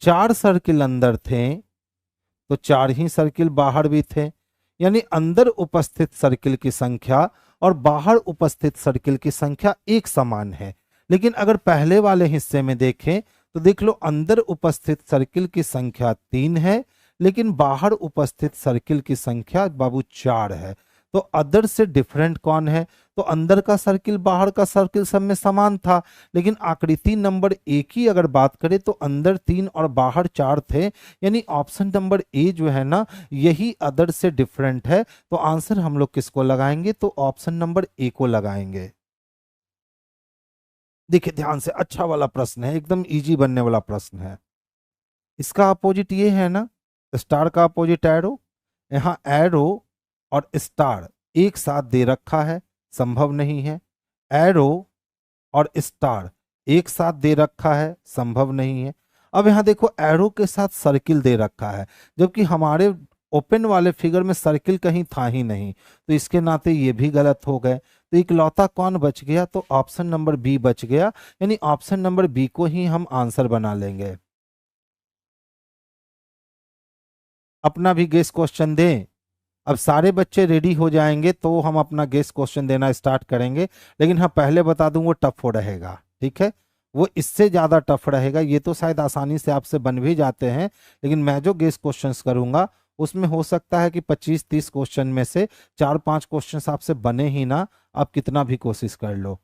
4 सर्किल अंदर थे तो 4 ही सर्किल बाहर भी थे। यानी अंदर उपस्थित सर्किल की संख्या और बाहर उपस्थित सर्किल की संख्या एक समान है। लेकिन अगर पहले वाले हिस्से में देखें तो देख लो, अंदर उपस्थित सर्किल की संख्या 3 है, लेकिन बाहर उपस्थित सर्किल की संख्या बाबू 4 है। तो अदर से डिफरेंट कौन है, तो अंदर का सर्किल बाहर का सर्किल सब में समान था, लेकिन आकृति नंबर 1 की अगर बात करें तो अंदर 3 और बाहर 4 थे। यानी ऑप्शन नंबर ए जो है ना, यही अदर से डिफरेंट है। तो आंसर हम लोग किसको लगाएंगे, तो ऑप्शन नंबर ए को लगाएंगे। देखिए ध्यान से, अच्छा वाला प्रश्न है, एकदम इजी बनने वाला प्रश्न है। इसका अपोजिट ये है ना, स्टार का अपोजिट एरो, यहाँ एरो और स्टार एक साथ दे रखा है, संभव नहीं है। एरो और स्टार एक साथ दे रखा है, संभव नहीं है। अब यहाँ देखो एरो के साथ सर्किल दे रखा है, जबकि हमारे ओपन वाले फिगर में सर्किल कहीं था ही नहीं, तो इसके नाते ये भी गलत हो गए। तो इकलौता कौन बच गया? तो ऑप्शन नंबर बी बच गया, यानी ऑप्शन नंबर बी को ही हम आंसर बना लेंगे। अपना भी गेस क्वेश्चन दें। अब सारे बच्चे रेडी हो जाएंगे तो हम अपना गेस क्वेश्चन देना स्टार्ट करेंगे, लेकिन हाँ पहले बता दूं वो टफ हो रहेगा, ठीक है? वो इससे ज्यादा टफ रहेगा। ये तो शायद आसानी से आपसे बन भी जाते हैं, लेकिन मैं जो गेस क्वेश्चंस करूंगा उसमें हो सकता है कि 25-30 क्वेश्चन में से 4-5 क्वेश्चंस आपसे बने ही ना, आप कितना भी कोशिश कर लो।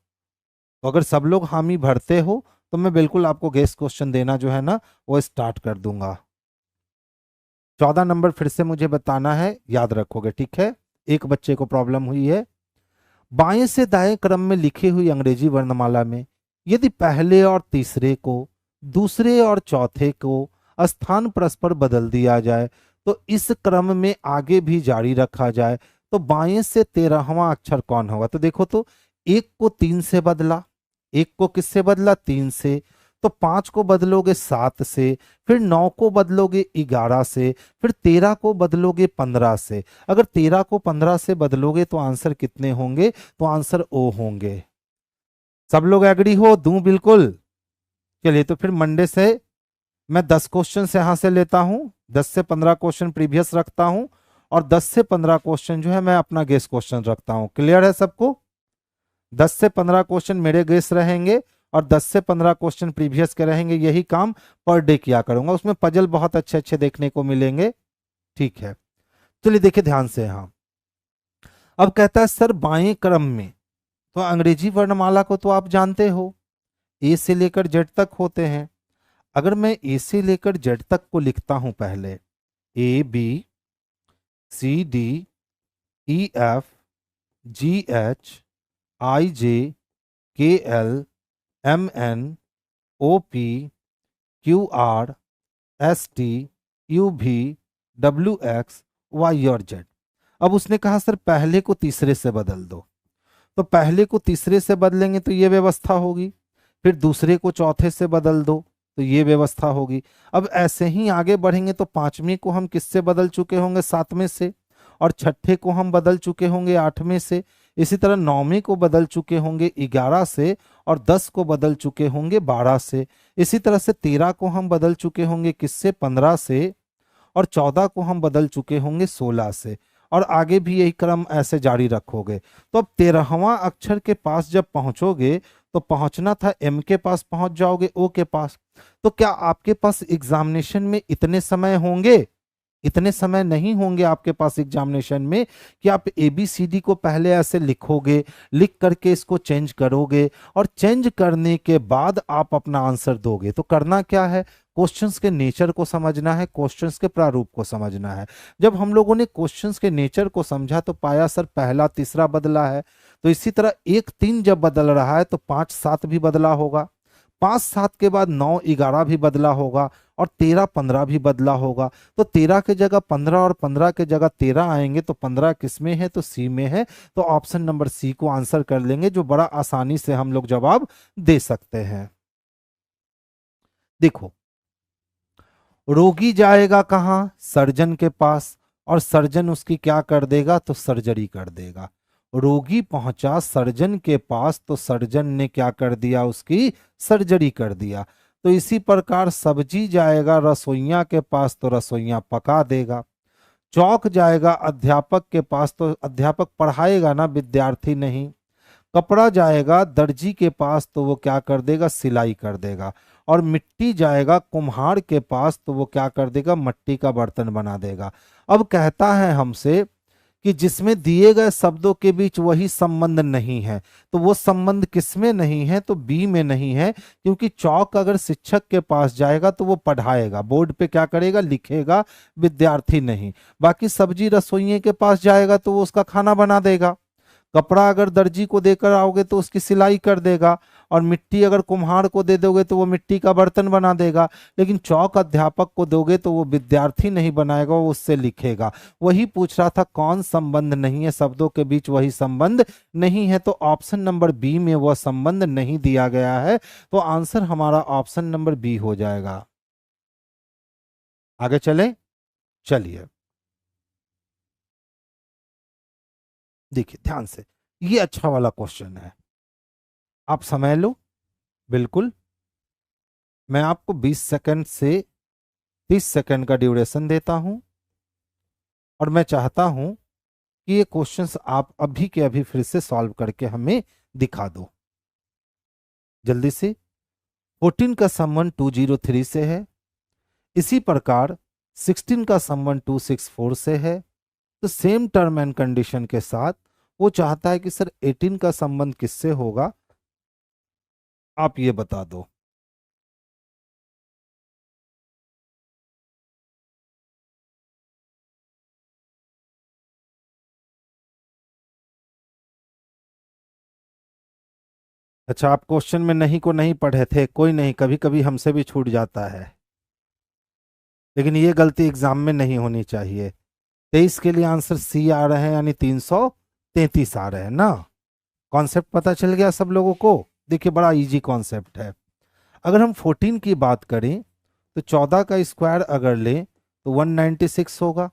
तो अगर सब लोग हामी भरते हो तो मैं बिल्कुल आपको गेस क्वेश्चन देना जो है ना वो स्टार्ट कर दूंगा। 14 नंबर फिर से मुझे बताना है, याद रखोगे, ठीक है? एक बच्चे को प्रॉब्लम हुई है। बाएं से दाएं क्रम में लिखी हुई अंग्रेजी वर्णमाला में यदि पहले और तीसरे को, दूसरे और चौथे को स्थान परस्पर बदल दिया जाए तो इस क्रम में आगे भी जारी रखा जाए तो बाएं से 13वां अक्षर कौन होगा? तो देखो तो एक को 3 से बदला, एक को किससे बदला? 3 से। तो 5 को बदलोगे 7 से, फिर 9 को बदलोगे 11 से, फिर 13 को बदलोगे 15 से। अगर 13 को 15 से बदलोगे तो आंसर कितने होंगे? तो आंसर ओ होंगे। सब लोग एग्री हो? दूं बिल्कुल? चलिए तो फिर मंडे से मैं 10 क्वेश्चन यहां से लेता हूं, 10 से 15 क्वेश्चन प्रीवियस रखता हूं, और 10 से 15 क्वेश्चन जो है मैं अपना गेस क्वेश्चन रखता हूं। क्लियर है सबको? 10 से 15 क्वेश्चन मेरे गेस रहेंगे और 10 से 15 क्वेश्चन प्रीवियस के रहेंगे। यही काम पर डे किया करूंगा, उसमें पजल बहुत अच्छे अच्छे देखने को मिलेंगे, ठीक है? चलिए देखिए ध्यान से। हाँ, अब कहता है सर बाएं क्रम में, तो अंग्रेजी वर्णमाला को तो आप जानते हो, ए से लेकर जेड तक होते हैं। अगर मैं ए से लेकर जेड तक को लिखता हूं पहले, A B C D E F G H I J K L M N O P Q R S T U V W X Y और जेड। अब उसने कहा सर पहले को तीसरे से बदल दो, तो पहले को तीसरे से बदलेंगे तो ये व्यवस्था होगी, फिर दूसरे को चौथे से बदल दो तो ये व्यवस्था होगी। अब ऐसे ही आगे बढ़ेंगे तो पांचवें को हम किससे बदल चुके होंगे? 7वें से, और छठे को हम बदल चुके होंगे 8वें से, इसी तरह 9वें को बदल चुके होंगे 11 से, और 10 को बदल चुके होंगे 12 से, इसी तरह से 13 को हम बदल चुके होंगे किससे? 15 से, और 14 को हम बदल चुके होंगे 16 से, और आगे भी यही क्रम ऐसे जारी रखोगे। तो अब 13वां अक्षर के पास जब पहुंचोगे तो पहुंचना था एम के पास, पहुंच जाओगे ओ के पास। तो क्या आपके पास एग्जामिनेशन में इतने समय होंगे? इतने समय नहीं होंगे आपके पास एग्जामिनेशन में कि आप ABCD को पहले ऐसे लिखोगे, लिख करके इसको चेंज करोगे, और चेंज करने के बाद आप अपना आंसर दोगे। तो करना क्या है? क्वेश्चंस के नेचर को समझना है, क्वेश्चंस के प्रारूप को समझना है। जब हम लोगों ने क्वेश्चंस के नेचर को समझा तो पाया सर पहला तीसरा बदला है, तो इसी तरह 1-3 जब बदल रहा है तो 5-7 भी बदला होगा, 5-7 के बाद 9-11 भी बदला होगा, और 13-15 भी बदला होगा। तो 13 के जगह 15 और 15 के जगह 13 आएंगे, तो 15 किस में है? तो सी में है। तो ऑप्शन नंबर सी को आंसर कर लेंगे, जो बड़ा आसानी से हम लोग जवाब दे सकते हैं। देखो, रोगी जाएगा कहाँ? सर्जन के पास, और सर्जन उसकी क्या कर देगा? तो सर्जरी कर देगा। रोगी पहुंचा सर्जन के पास तो सर्जन ने क्या कर दिया? उसकी सर्जरी कर दिया। तो इसी प्रकार सब्जी जाएगा रसोइया के पास तो रसोइया पका देगा। चौक जाएगा अध्यापक के पास तो अध्यापक पढ़ाएगा ना, विद्यार्थी नहीं। कपड़ा जाएगा दर्जी के पास तो वो क्या कर देगा? सिलाई कर देगा। और मिट्टी जाएगा कुम्हार के पास तो वो क्या कर देगा? मट्टी का बर्तन बना देगा। अब कहता है हमसे कि जिसमें दिए गए शब्दों के बीच वही संबंध नहीं है, तो वो संबंध किसमें नहीं है? तो बी में नहीं है, क्योंकि चौक अगर शिक्षक के पास जाएगा तो वो पढ़ाएगा, बोर्ड पे क्या करेगा? लिखेगा, विद्यार्थी नहीं। बाकी सब्जी रसोइये के पास जाएगा तो वो उसका खाना बना देगा। कपड़ा अगर दर्जी को देकर आओगे तो उसकी सिलाई कर देगा, और मिट्टी अगर कुम्हार को दे दोगे तो वो मिट्टी का बर्तन बना देगा। लेकिन चौक अध्यापक को दोगे तो वो विद्यार्थी नहीं बनाएगा, वो उससे लिखेगा। वही पूछ रहा था कौन संबंध नहीं है, शब्दों के बीच वही संबंध नहीं है। तो ऑप्शन नंबर बी में वह संबंध नहीं दिया गया है, तो आंसर हमारा ऑप्शन नंबर बी हो जाएगा। आगे चले, चलिए देखिए ध्यान से, ये अच्छा वाला क्वेश्चन है, आप समय लो बिल्कुल। मैं आपको 20 सेकंड से 30 सेकंड का ड्यूरेशन देता हूं, और मैं चाहता हूं कि ये क्वेश्चंस आप अभी के अभी फिर से सॉल्व करके हमें दिखा दो जल्दी से। 14 का संबंध 203 से है, इसी प्रकार 16 का संबंध 264 से है। तो सेम टर्म एंड कंडीशन के साथ वो चाहता है कि सर 18 का संबंध किससे होगा, आप ये बता दो। अच्छा, आप क्वेश्चन में नहीं को नहीं पढ़े थे, कोई नहीं, कभी कभी हमसे भी छूट जाता है, लेकिन ये गलती एग्जाम में नहीं होनी चाहिए। 23 के लिए आंसर सी आ रहे हैं, यानी 333 आ रहे हैं ना। कॉन्सेप्ट पता चल गया सब लोगों को। देखिए बड़ा इजी कॉन्सेप्ट है। अगर हम 14 की बात करें तो 14 का स्क्वायर अगर लें तो 196 होगा,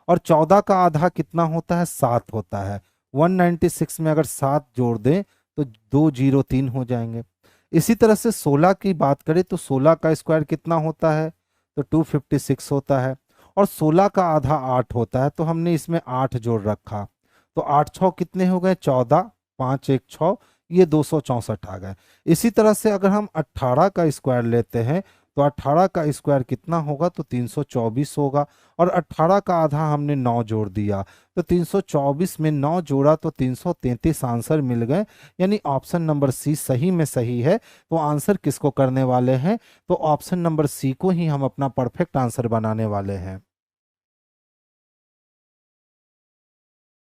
और 14 का आधा कितना होता है, 7 होता है। 196 में अगर 7 जोड़ दें तो 203 हो जाएंगे। इसी तरह से 16 की बात करें तो 16 का स्क्वायर कितना होता है, तो 256 होता है, और 16 का आधा 8 होता है, तो हमने इसमें 8 जोड़ रखा। तो 8 छः कितने हो गए, 14, 5 1 6, ये 264 आ गए। इसी तरह से अगर हम 18 का स्क्वायर लेते हैं तो 18 का स्क्वायर कितना होगा, तो 324 होगा, और 18 का आधा हमने 9 जोड़ दिया, तो 324 में 9 जोड़ा तो 333 आंसर मिल गए। यानी ऑप्शन नंबर सी सही में सही है। तो आंसर किसको करने वाले हैं, तो ऑप्शन नंबर सी को ही हम अपना परफेक्ट आंसर बनाने वाले हैं।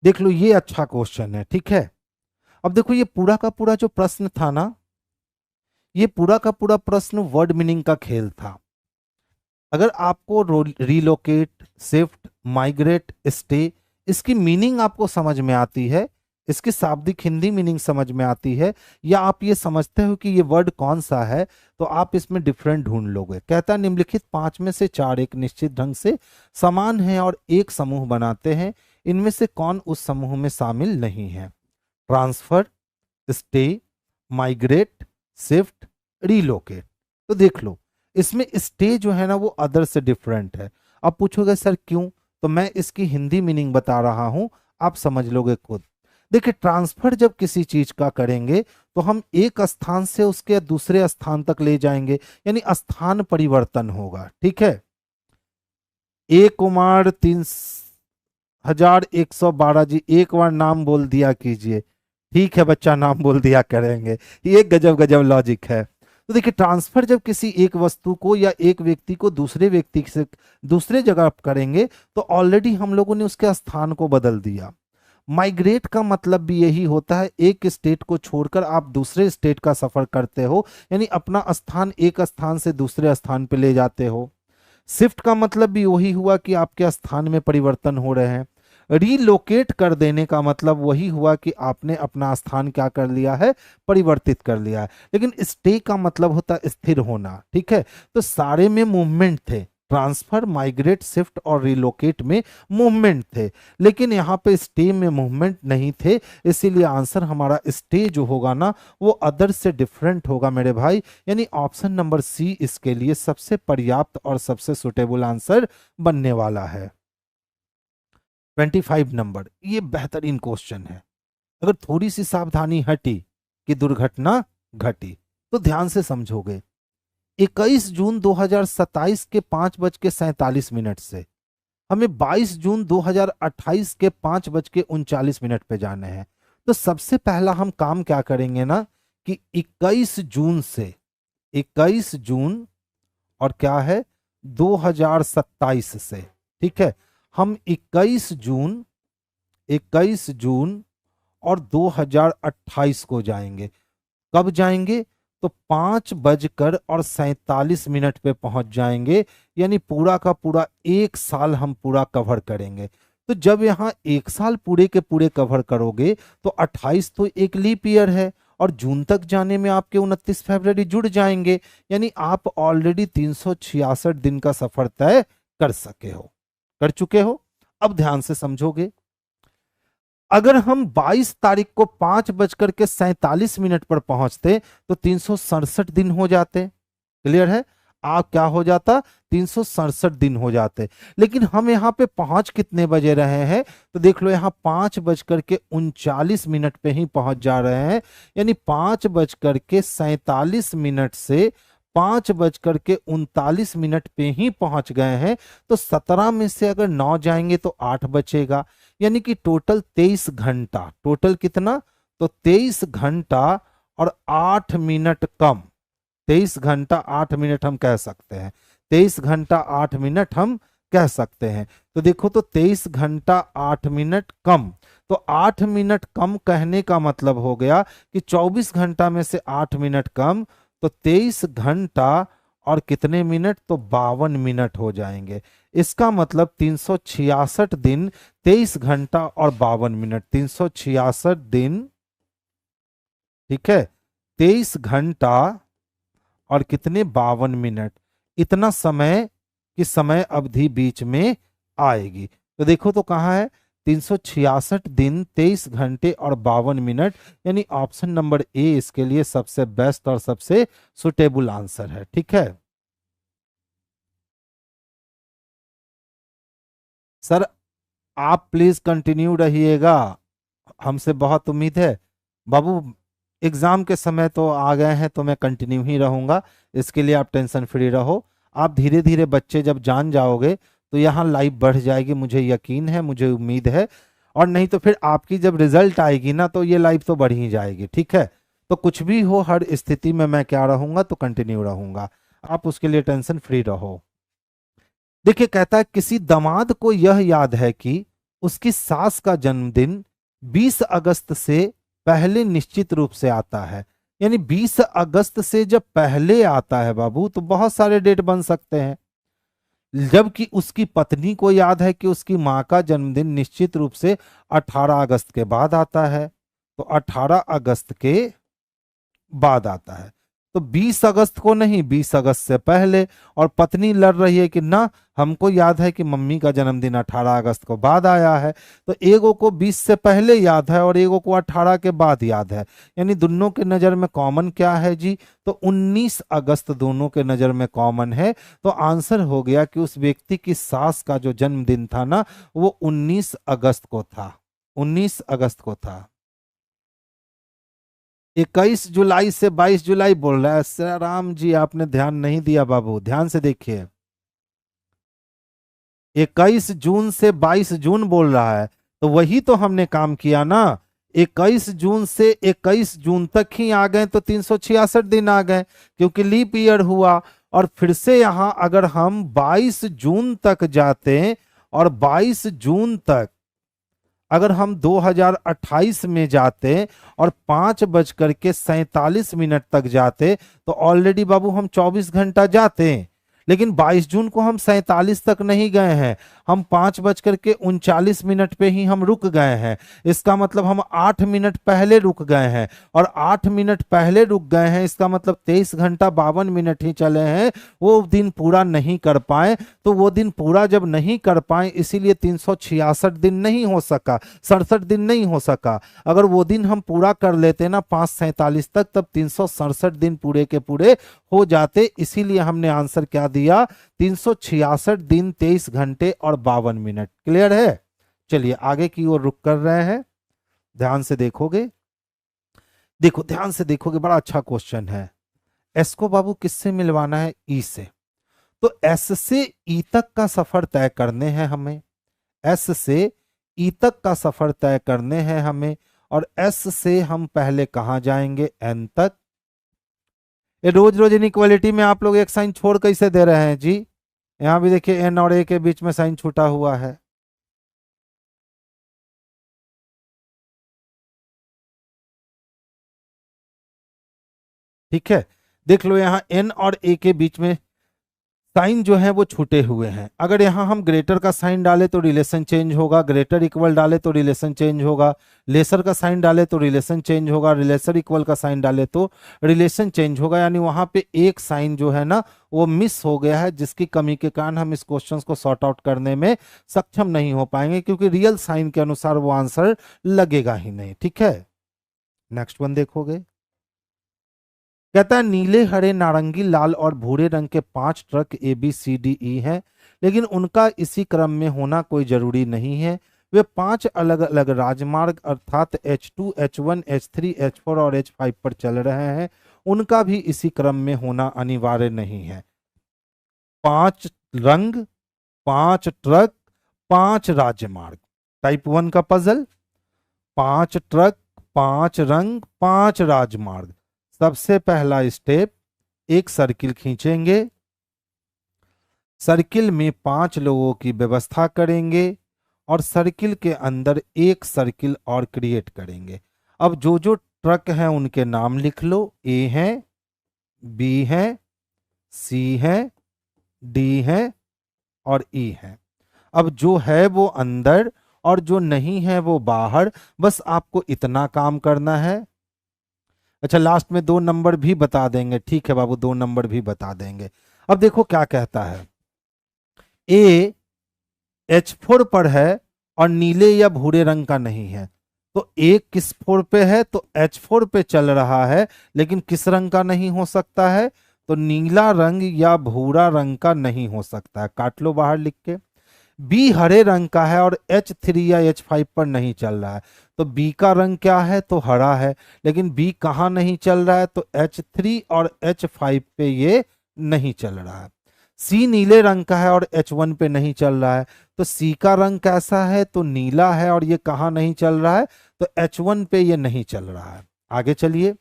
देख लो ये अच्छा क्वेश्चन है, ठीक है। अब देखो ये पूरा का पूरा जो प्रश्न था ना, ये पूरा का पूरा प्रश्न वर्ड मीनिंग का खेल था। अगर आपको रिलोकेट, शिफ्ट, माइग्रेट, स्टे, इसकी मीनिंग आपको समझ में आती है, इसकी शाब्दिक हिंदी मीनिंग समझ में आती है, या आप ये समझते हो कि ये वर्ड कौन सा है, तो आप इसमें डिफरेंट ढूंढ लोगे। कहता है निम्नलिखित 5 में से 4 एक निश्चित ढंग से समान हैं और एक समूह बनाते हैं, इनमें से कौन उस समूह में शामिल नहीं है। Transfer, stay, migrate, shift, relocate. तो देख लो इसमें स्टे जो है ना वो अदर से डिफरेंट है। अब पूछोगे सर क्यों, तो मैं इसकी हिंदी मीनिंग बता रहा हूं, आप समझ लोगे खुद। देखिए ट्रांसफर जब किसी चीज का करेंगे तो हम एक स्थान से उसके दूसरे स्थान तक ले जाएंगे, यानी स्थान परिवर्तन होगा, ठीक है। 1,31,112 जी, एक बार नाम बोल दिया कीजिए, ठीक है बच्चा, नाम बोल दिया करेंगे। ये गजब गजब लॉजिक है। तो देखिए ट्रांसफर जब किसी एक वस्तु को या एक व्यक्ति को दूसरे व्यक्ति से दूसरे जगह करेंगे तो ऑलरेडी हम लोगों ने उसके स्थान को बदल दिया। माइग्रेट का मतलब भी यही होता है, एक स्टेट को छोड़कर आप दूसरे स्टेट का सफर करते हो, यानी अपना स्थान एक स्थान से दूसरे स्थान पे ले जाते हो। शिफ्ट का मतलब भी वही हुआ कि आपके स्थान में परिवर्तन हो रहे हैं। रीलोकेट कर देने का मतलब वही हुआ कि आपने अपना स्थान क्या कर लिया है, परिवर्तित कर लिया है। लेकिन स्टे का मतलब होता है स्थिर होना, ठीक है। तो सारे में मूवमेंट थे, ट्रांसफर, माइग्रेट, शिफ्ट और रिलोकेट में मूवमेंट थे, लेकिन यहाँ पे स्टे में मूवमेंट नहीं थे। इसीलिए आंसर हमारा स्टे जो होगा ना वो अदर से डिफरेंट होगा मेरे भाई, यानी ऑप्शन नंबर सी इसके लिए सबसे पर्याप्त और सबसे सुटेबल आंसर बनने वाला है। 25 नंबर, ये बेहतरीन क्वेश्चन है। अगर थोड़ी सी सावधानी हटी कि दुर्घटना घटी तो ध्यान से समझोगे। 21 जून 2027 के 5:47 से हमें 22 जून 2028 के 5:39 पे जाने हैं। तो सबसे पहला हम काम क्या करेंगे ना कि 21 जून से 21 जून और क्या है 2027 से, ठीक है, हम 21 जून और 2028 को जाएंगे। कब जाएंगे? तो 5:47 पे पहुंच जाएंगे, यानी पूरा का पूरा 1 साल हम पूरा कवर करेंगे। तो जब यहाँ 1 साल पूरे के पूरे कवर करोगे तो 28 तो एक लीप ईयर है, और जून तक जाने में आपके 29 फरवरी जुड़ जाएंगे, यानी आप ऑलरेडी 366 दिन का सफर तय कर चुके हो। अब ध्यान से समझोगे, अगर हम 22 तारीख को 5:47 पर पहुंचते तो 367 दिन हो जाते। क्लियर है? आप क्या हो जाता? 367 दिन हो जाते। लेकिन हम यहाँ पे पहुंच कितने बजे रहे हैं? तो देख लो, यहाँ 5:39 पे ही पहुंच जा रहे हैं, यानी 5:47 से 5:39 पे ही पहुंच गए हैं। तो 17 में से अगर 9 जाएंगे तो 8 बचेगा, यानी कि टोटल 23 घंटा। टोटल कितना? तो 23 घंटा और 8 मिनट कम। 23 घंटा 8 मिनट हम कह सकते हैं। 23 घंटा 8 मिनट हम कह सकते हैं। तो देखो, तो 23 घंटा 8 मिनट कम, तो 8 मिनट कम कहने का मतलब हो गया कि 24 घंटा में से 8 मिनट कम, तो 23 घंटा और कितने मिनट? तो 52 मिनट हो जाएंगे। इसका मतलब 366 दिन 23 घंटा और 52 मिनट। 366 दिन, ठीक है, 23 घंटा और कितने? 52 मिनट। इतना समय की समय अवधि बीच में आएगी। तो देखो, तो कहाँ है? 366 दिन 23 घंटे और 52 मिनट, यानी ऑप्शन नंबर ए इसके लिए सबसे बेस्ट और सबसे सुटेबल आंसर है। ठीक है सर, आप प्लीज कंटिन्यू रहिएगा, हमसे बहुत उम्मीद है। बाबू, एग्जाम के समय तो आ गए हैं, तो मैं कंटिन्यू ही रहूंगा, इसके लिए आप टेंशन फ्री रहो। आप धीरे धीरे बच्चे जब जान जाओगे तो यहाँ लाइफ बढ़ जाएगी, मुझे यकीन है, मुझे उम्मीद है। और नहीं तो फिर आपकी जब रिजल्ट आएगी ना, तो ये लाइफ तो बढ़ ही जाएगी। ठीक है, तो कुछ भी हो, हर स्थिति में मैं क्या रहूंगा? तो कंटिन्यू रहूंगा, आप उसके लिए टेंशन फ्री रहो। देखिए, कहता है किसी दामाद को यह याद है कि उसकी सास का जन्मदिन 20 अगस्त से पहले निश्चित रूप से आता है। यानी 20 अगस्त से जब पहले आता है बाबू, तो बहुत सारे डेट बन सकते हैं। जबकि उसकी पत्नी को याद है कि उसकी मां का जन्मदिन निश्चित रूप से 18 अगस्त के बाद आता है, तो 18 अगस्त के बाद आता है। तो 20 अगस्त को नहीं, 20 अगस्त से पहले। और पत्नी लड़ रही है कि ना, हमको याद है कि मम्मी का जन्मदिन 18 अगस्त को बाद आया है। तो एगो को 20 से पहले याद है और एगो को 18 के बाद याद है, यानी दोनों के नज़र में कॉमन क्या है जी? तो 19 अगस्त दोनों के नज़र में कॉमन है। तो आंसर हो गया कि उस व्यक्ति की सास का जो जन्मदिन था ना, वो 19 अगस्त को था। 19 अगस्त को था। 21 जुलाई से 22 जुलाई बोल रहा है श्री राम जी, आपने ध्यान नहीं दिया बाबू, ध्यान से देखिए। 21 जून से 22 जून बोल रहा है, तो वही तो हमने काम किया ना। 21 जून से 21 जून तक ही आ गए तो 366 दिन आ गए, क्योंकि लीप ईयर हुआ। और फिर से यहां अगर हम 22 जून तक जाते, और 22 जून तक अगर हम 2028 में जाते और 5:47 तक जाते, तो ऑलरेडी बाबू हम 24 घंटा जाते। लेकिन 22 जून को हम 47 तक नहीं गए हैं, हम 5:39 पे ही हम रुक गए हैं। इसका मतलब हम 8 मिनट पहले रुक गए हैं, और 8 मिनट पहले रुक गए हैं, इसका मतलब 23 घंटा 52 मिनट ही चले हैं। वो दिन पूरा नहीं कर पाए। तो वो दिन पूरा जब नहीं कर पाए, इसीलिए 366 दिन नहीं हो सका, 67 दिन नहीं हो सका। अगर वो दिन हम पूरा कर लेते ना 5:47 तक, तब 367 दिन पूरे के पूरे हो जाते। इसीलिए हमने आंसर क्या दिया? 366 दिन 23 घंटे और 52 मिनट। क्लियर है? चलिए आगे की ओर रुक कर रहे हैं, ध्यान से देखोगे। देखो, ध्यान से देखोगे, बड़ा अच्छा क्वेश्चन है। एस को बाबू किससे मिलवाना है? ई से। तो एस से ई तक का सफर तय करने हैं हमें। एस से ई तक का सफर तय करने हैं हमें। और एस से हम पहले कहां जाएंगे? एन तक। ये रोज रोज इनइक्वालिटी में आप लोग एक साइन छोड़ कैसे दे रहे हैं जी? यहां भी देखिए, एन और ए के बीच में साइन छूटा हुआ है। ठीक है, देख लो यहाँ n और a के बीच में साइन जो है वो छूटे हुए हैं। अगर यहाँ हम ग्रेटर का साइन डाले तो रिलेशन चेंज होगा, ग्रेटर इक्वल डाले तो रिलेशन चेंज होगा, लेसर का साइन डाले तो रिलेशन चेंज होगा, लेसर इक्वल का साइन डाले तो रिलेशन चेंज होगा। यानी वहां पे एक साइन जो है ना वो मिस हो गया है, जिसकी कमी के कारण हम इस क्वेश्चन को सॉर्ट आउट करने में सक्षम नहीं हो पाएंगे, क्योंकि रियल साइन के अनुसार वो आंसर लगेगा ही नहीं। ठीक है, नेक्स्ट वन देखोगे, कहता है नीले हरे नारंगी लाल और भूरे रंग के 5 ट्रक ABCDE हैं, लेकिन उनका इसी क्रम में होना कोई जरूरी नहीं है। वे 5 अलग अलग राजमार्ग अर्थात H2, H1, H3, H4 और H5 पर चल रहे हैं, उनका भी इसी क्रम में होना अनिवार्य नहीं है। 5 रंग, 5 ट्रक, 5 राजमार्ग, टाइप 1 का पजल। 5 ट्रक, 5 रंग, 5 राजमार्ग। सबसे पहला स्टेप, एक सर्किल खींचेंगे, सर्किल में 5 लोगों की व्यवस्था करेंगे और सर्किल के अंदर एक सर्किल और क्रिएट करेंगे। अब जो जो ट्रक हैं उनके नाम लिख लो, A है, B है, C है, D है और E है। अब जो है वो अंदर और जो नहीं है वो बाहर, बस आपको इतना काम करना है। अच्छा, लास्ट में 2 नंबर भी बता देंगे, ठीक है बाबू, 2 नंबर भी बता देंगे। अब देखो क्या कहता है, ए H4 पर है और नीले या भूरे रंग का नहीं है, तो ए किस 4 पे है, तो H4 पे चल रहा है, लेकिन किस रंग का नहीं हो सकता है, तो नीला रंग या भूरा रंग का नहीं हो सकता है, काट लो बाहर लिख के। बी हरे रंग का है और H3 या H5 पर नहीं चल रहा है, तो बी का रंग क्या है, तो हरा है, लेकिन बी कहाँ नहीं चल रहा है, तो H3 और H5 पे ये नहीं चल रहा है। सी नीले रंग का है और H1 पे नहीं चल रहा है, तो सी का रंग कैसा है, तो नीला है और ये कहाँ नहीं चल रहा है, तो H1 पे ये नहीं चल रहा है। आगे चलिए,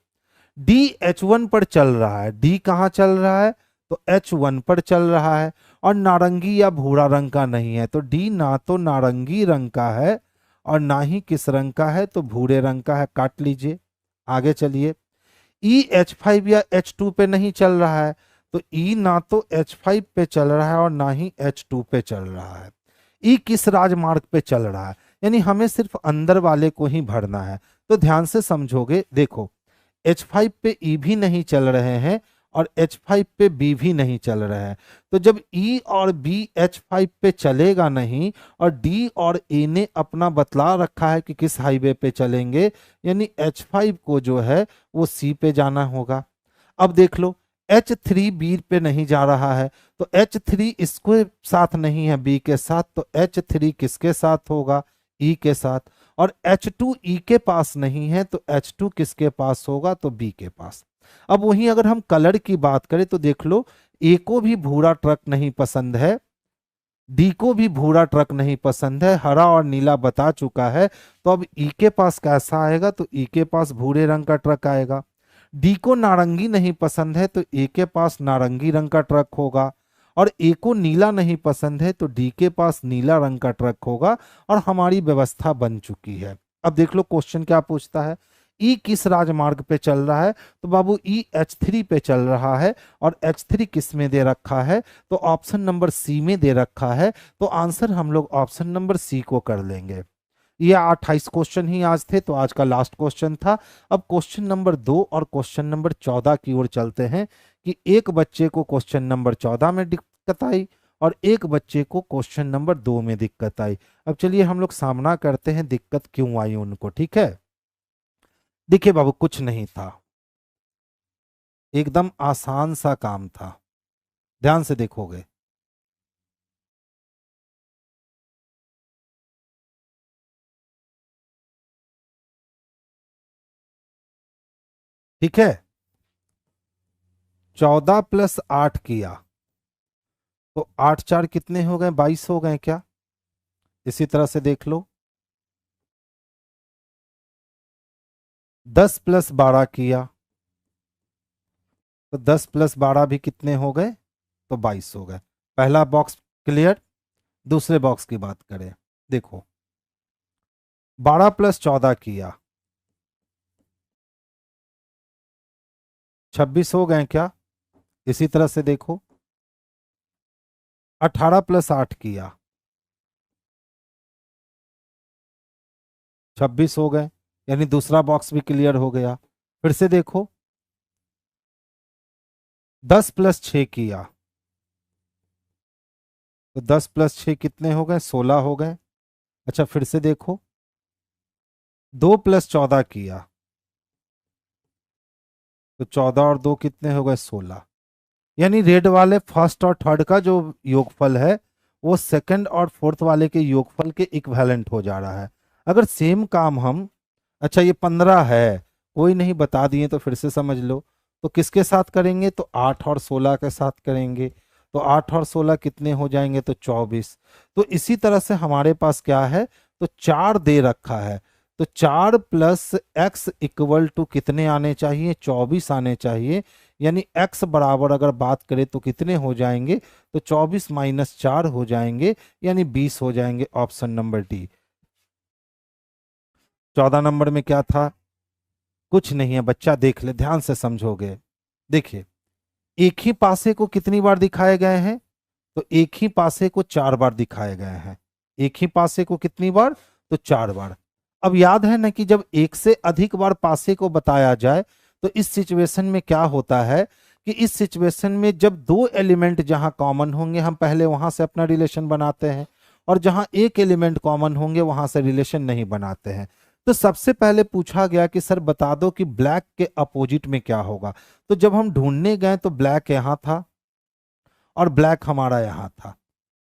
डी H1 पर चल रहा है, डी कहाँ चल रहा है, तो H1 पर चल रहा है और नारंगी या भूरा रंग का नहीं है, तो डी ना तो नारंगी रंग का है और ना ही किस रंग का है, तो भूरे रंग का है, काट लीजिए। आगे चलिए, ई H5 या H2 पे नहीं चल रहा है, तो ई ना तो H5 पे चल रहा है और ना ही H2 पे चल रहा है। ई किस राजमार्ग पे चल रहा है, यानी हमें सिर्फ अंदर वाले को ही भरना है। तो ध्यान से समझोगे, देखो H5 पे E भी नहीं चल रहे हैं और H5 पे B भी नहीं चल रहे हैं, तो जब E और B H5 पे चलेगा नहीं और D और A ने अपना बतला रखा है कि किस हाईवे पे चलेंगे, यानी H5 को जो है वो C पे जाना होगा। अब देख लो, H3 B पे नहीं जा रहा है, तो H3 इसके साथ नहीं है B के साथ, तो H3 किसके साथ होगा, E के साथ। और H2 E के पास नहीं है, तो H2 किसके पास होगा, तो B के पास। अब वहीं अगर हम कलर की बात करें तो देख लो, A को भी भूरा ट्रक नहीं पसंद है, डी को भी भूरा ट्रक नहीं पसंद है, हरा और नीला बता चुका है, तो अब ई के पास कैसा आएगा, तो ई के पास भूरे रंग का ट्रक आएगा। डी को नारंगी नहीं पसंद है, तो ए के पास नारंगी रंग का ट्रक होगा, और ए को नीला नहीं पसंद है, तो डी के पास नीला रंग का ट्रक होगा, और हमारी व्यवस्था बन चुकी है। अब देख लो क्वेश्चन क्या पूछता है, ई किस राजमार्ग पे चल रहा है, तो बाबू ई H3 पे चल रहा है, और H3 किस में दे रखा है, तो ऑप्शन नंबर सी में दे रखा है, तो आंसर हम लोग ऑप्शन नंबर सी को कर लेंगे। ये 28 क्वेश्चन ही आज थे, तो आज का लास्ट क्वेश्चन था। अब क्वेश्चन नंबर 2 और क्वेश्चन नंबर 14 की ओर चलते हैं, कि एक बच्चे को क्वेश्चन नंबर 14 में दिक्कत आई और एक बच्चे को क्वेश्चन नंबर 2 में दिक्कत आई। अब चलिए हम लोग सामना करते हैं दिक्कत क्यों आई उनको, ठीक है। देखिए बाबू, कुछ नहीं था, एकदम आसान सा काम था, ध्यान से देखोगे। ठीक है, 14 + 8 किया, तो 8 4 कितने हो गए, 22 हो गए क्या। इसी तरह से देख लो, 10 + 12 किया, तो 10 + 12 भी कितने हो गए, तो 22 हो गए। पहला बॉक्स क्लियर। दूसरे बॉक्स की बात करें, देखो 12 + 14 किया, 26 हो गए क्या? इसी तरह से देखो, 18 + 8 किया, 26 हो गए, यानी दूसरा बॉक्स भी क्लियर हो गया। फिर से देखो, 10 + 6 किया, तो 10 + 6 कितने हो गए? 16 हो गए। अच्छा फिर से देखो, 2 + 14 किया, तो 14 और 2 कितने हो गए? 16। यानी रेड वाले फर्स्ट और थर्ड का जो योगफल है वो सेकंड और फोर्थ वाले के योगफल के इक्विवेलेंट हो जा रहा है। अगर सेम काम हम, अच्छा ये 15 है, कोई नहीं, बता दिए तो फिर से समझ लो, तो किसके साथ करेंगे? तो 8 और 16 के साथ करेंगे। तो 8 और 16 कितने हो जाएंगे? तो 24। तो इसी तरह से हमारे पास क्या है? तो 4 दे रखा है, तो 4 + x = कितने आने चाहिए? 24 आने चाहिए। यानी x बराबर अगर बात करें तो कितने हो जाएंगे? तो 24 - 4 हो जाएंगे, यानी 20 हो जाएंगे। Option number D. 14 नंबर में क्या था? कुछ नहीं है बच्चा, देख ले, ध्यान से समझोगे। देखिए, एक ही पासे को कितनी बार दिखाए गए हैं? तो एक ही पासे को 4 बार दिखाए गए हैं। एक ही पासे को कितनी बार? तो 4 बार। अब याद है ना कि जब एक से अधिक बार पासे को बताया जाए तो इस सिचुएशन में क्या होता है कि इस सिचुएशन में जब दो एलिमेंट जहां कॉमन होंगे हम पहले वहां से अपना रिलेशन बनाते हैं, और जहां एक एलिमेंट कॉमन होंगे वहां से रिलेशन नहीं बनाते हैं। तो सबसे पहले पूछा गया कि सर बता दो कि ब्लैक के अपोजिट में क्या होगा। तो जब हम ढूंढने गए तो ब्लैक यहां था और ब्लैक हमारा यहां था।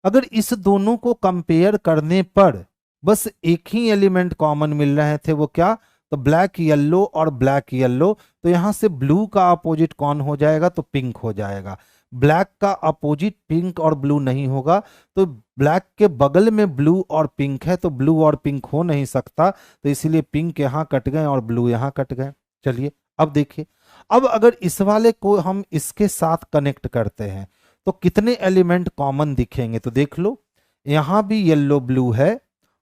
अगर इस दोनों को कंपेयर करने पर बस एक ही एलिमेंट कॉमन मिल रहे थे, वो क्या? तो ब्लैक येलो और ब्लैक येलो। तो यहां से ब्लू का अपोजिट कौन हो जाएगा? तो पिंक हो जाएगा। ब्लैक का अपोजिट पिंक और ब्लू नहीं होगा, तो ब्लैक के बगल में ब्लू और पिंक है, तो ब्लू और पिंक हो नहीं सकता, तो इसीलिए पिंक यहां कट गए और ब्लू यहां कट गए। चलिए अब देखिए, अब अगर इस वाले को हम इसके साथ कनेक्ट करते हैं तो कितने एलिमेंट कॉमन दिखेंगे? तो देख लो, यहां भी येलो ब्लू है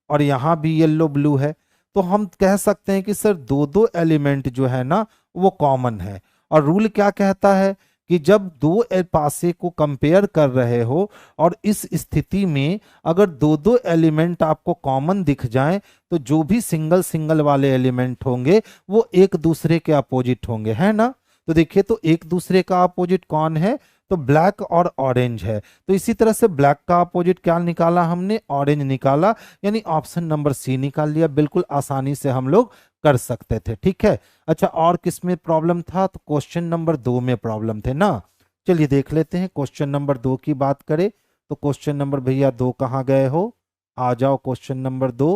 और यहां भी येलो ब्लू है। तो हम कह सकते हैं कि सर दो दो एलिमेंट जो है ना वो कॉमन है। और रूल क्या कहता है कि जब दो पासे को कंपेयर कर रहे हो और इस स्थिति में अगर दो दो एलिमेंट आपको कॉमन दिख जाएं तो जो भी सिंगल सिंगल वाले एलिमेंट होंगे वो एक दूसरे के अपोजिट होंगे, है ना? तो देखिए, तो एक दूसरे का अपोजिट कौन है? तो ब्लैक और ऑरेंज है। तो इसी तरह से ब्लैक का अपोजिट क्या निकाला हमने? ऑरेंज निकाला, यानी ऑप्शन नंबर सी निकाल लिया। बिल्कुल आसानी से हम लोग कर सकते थे, ठीक है। अच्छा, और किस में प्रॉब्लम था? तो क्वेश्चन नंबर 2 में प्रॉब्लम थे ना। चलिए देख लेते हैं, क्वेश्चन नंबर 2 की बात करें तो क्वेश्चन नंबर भैया 2 कहाँ गए हो? आ जाओ क्वेश्चन नंबर 2।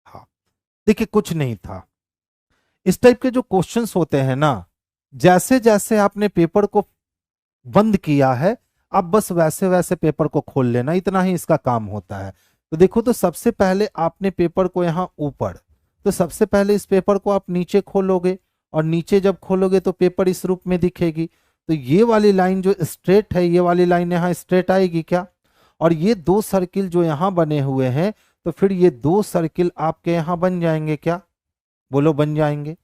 हाँ, देखिए कुछ नहीं था। इस टाइप के जो क्वेश्चंस होते हैं ना, जैसे जैसे आपने पेपर को बंद किया है, अब बस वैसे वैसे पेपर को खोल लेना, इतना ही इसका काम होता है। तो देखो, तो सबसे पहले आपने पेपर को यहाँ ऊपर, तो सबसे पहले इस पेपर को आप नीचे खोलोगे, और नीचे जब खोलोगे तो पेपर इस रूप में दिखेगी। तो ये वाली लाइन जो स्ट्रेट है, ये वाली लाइन यहाँ स्ट्रेट आएगी क्या? और ये दो सर्किल जो यहाँ बने हुए हैं, तो फिर ये दो सर्किल आपके यहाँ बन जाएंगे क्या? बोलो, बन जाएंगे।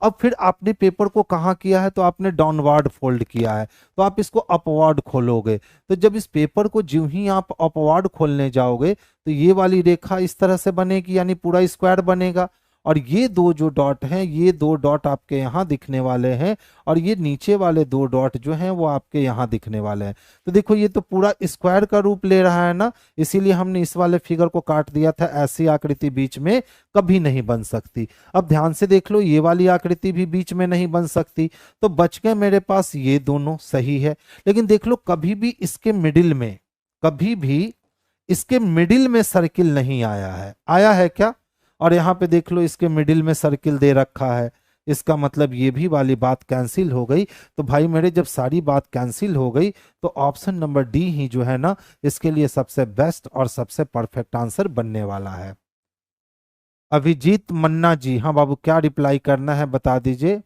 अब फिर आपने पेपर को कहाँ किया है? तो आपने डाउनवर्ड फोल्ड किया है, तो आप इसको अपवर्ड खोलोगे। तो जब इस पेपर को ज्यों ही आप अपवर्ड खोलने जाओगे तो ये वाली रेखा इस तरह से बनेगी, यानी पूरा स्क्वायर बनेगा। और ये दो जो डॉट हैं, ये दो डॉट आपके यहाँ दिखने वाले हैं, और ये नीचे वाले दो डॉट जो हैं वो आपके यहाँ दिखने वाले हैं। तो देखो, ये तो पूरा स्क्वायर का रूप ले रहा है ना, इसीलिए हमने इस वाले फिगर को काट दिया था। ऐसी आकृति बीच में कभी नहीं बन सकती। अब ध्यान से देख लो, ये वाली आकृति भी बीच में नहीं बन सकती। तो बच गए मेरे पास ये दोनों, सही है। लेकिन देख लो, कभी भी इसके मिडिल में, कभी भी इसके मिडिल में सर्किल नहीं आया है। आया है क्या? और यहाँ पे देख लो, इसके मिडिल में सर्किल दे रखा है। इसका मतलब ये भी वाली बात कैंसिल हो गई। तो भाई मेरे, जब सारी बात कैंसिल हो गई तो ऑप्शन नंबर डी ही जो है ना इसके लिए सबसे बेस्ट और सबसे परफेक्ट आंसर बनने वाला है। अभिजीत मन्ना जी, हाँ बाबू, क्या रिप्लाई करना है बता दीजिए।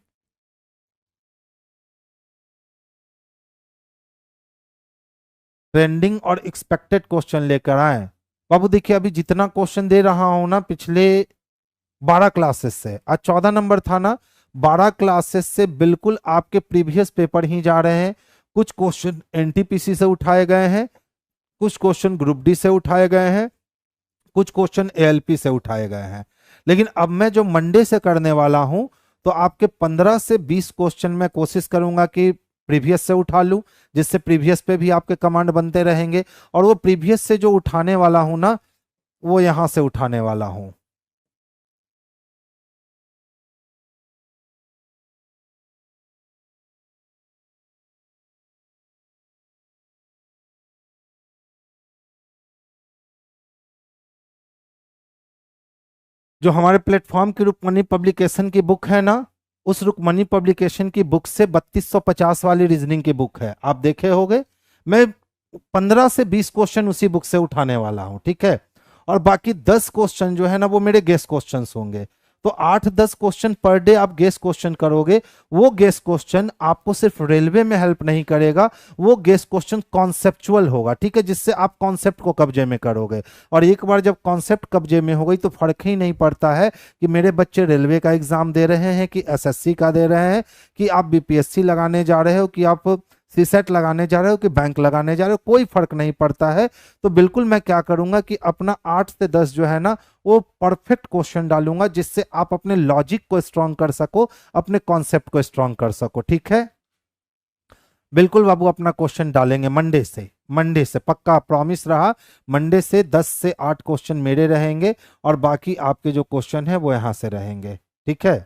ट्रेंडिंग और एक्सपेक्टेड क्वेश्चन लेकर आए बाबू। देखिए, अभी जितना क्वेश्चन दे रहा हूं ना पिछले 12 क्लासेस से, आज 14 नंबर था ना, 12 क्लासेस से बिल्कुल आपके प्रीवियस पेपर ही जा रहे हैं। कुछ क्वेश्चन एनटीपीसी से उठाए गए हैं, कुछ क्वेश्चन ग्रुप डी से उठाए गए हैं, कुछ क्वेश्चन एएलपी से उठाए गए हैं। लेकिन अब मैं जो मंडे से करने वाला हूं, तो आपके 15 से 20 क्वेश्चन मैं कोशिश करूंगा कि प्रीवियस से उठा लूं, जिससे प्रीवियस पे भी आपके कमांड बनते रहेंगे। और वो प्रीवियस से जो उठाने वाला हूं ना, वो यहां से उठाने वाला हूं। जो हमारे प्लेटफॉर्म की रुक्मणी पब्लिकेशन की बुक है ना, उस रुक्मणी पब्लिकेशन की बुक से 3250 वाली रीजनिंग की बुक है, आप देखे होंगे। मैं 15 से 20 क्वेश्चन उसी बुक से उठाने वाला हूं, ठीक है। और बाकी 10 क्वेश्चन जो है ना, वो मेरे गेस क्वेश्चंस होंगे। तो 8-10 क्वेश्चन पर डे आप गेस क्वेश्चन करोगे। वो गेस क्वेश्चन आपको सिर्फ रेलवे में हेल्प नहीं करेगा, वो गेस क्वेश्चन कॉन्सेप्चुअल होगा, ठीक है, जिससे आप कॉन्सेप्ट को कब्जे में करोगे। और एक बार जब कॉन्सेप्ट कब्जे में हो गई तो फर्क ही नहीं पड़ता है कि मेरे बच्चे रेलवे का एग्जाम दे रहे हैं कि एसएससी का दे रहे हैं, कि आप बीपीएससी लगाने जा रहे हो, कि आप सीसेट लगाने जा रहे हो, कि बैंक लगाने जा रहे हो, कोई फर्क नहीं पड़ता है। तो बिल्कुल मैं क्या करूंगा कि अपना 8 से 10 जो है ना, वो परफेक्ट क्वेश्चन डालूंगा, जिससे आप अपने लॉजिक को स्ट्रांग कर सको, अपने कॉन्सेप्ट को स्ट्रांग कर सको, ठीक है। बिल्कुल बाबू, अपना क्वेश्चन डालेंगे मंडे से। मंडे से पक्का प्रॉमिस रहा, मंडे से 10 से 8 क्वेश्चन मेरे रहेंगे, और बाकी आपके जो क्वेश्चन है वो यहां से रहेंगे, ठीक है।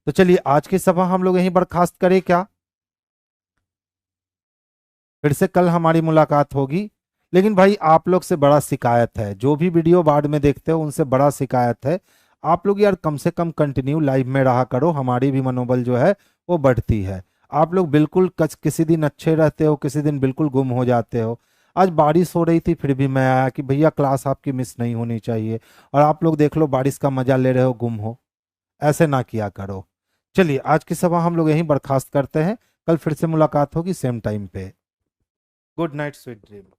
तो चलिए आज की सभा हम लोग यहीं बर्खास्त करें क्या? फिर से कल हमारी मुलाकात होगी। लेकिन भाई आप लोग से बड़ा शिकायत है, जो भी वीडियो बाद में देखते हो उनसे बड़ा शिकायत है, आप लोग यार कम से कम कंटिन्यू लाइव में रहा करो, हमारी भी मनोबल जो है वो बढ़ती है। आप लोग बिल्कुल किसी दिन अच्छे रहते हो, किसी दिन बिल्कुल गुम हो जाते हो। आज बारिश हो रही थी, फिर भी मैं आया कि भैया क्लास आपकी मिस नहीं होनी चाहिए, और आप लोग देख लो बारिश का मजा ले रहे हो, गुम हो। ऐसे ना किया करो। चलिए आज की सभा हम लोग यहीं बर्खास्त करते हैं, कल फिर से मुलाकात होगी सेम टाइम पे। Good night, sweet dream.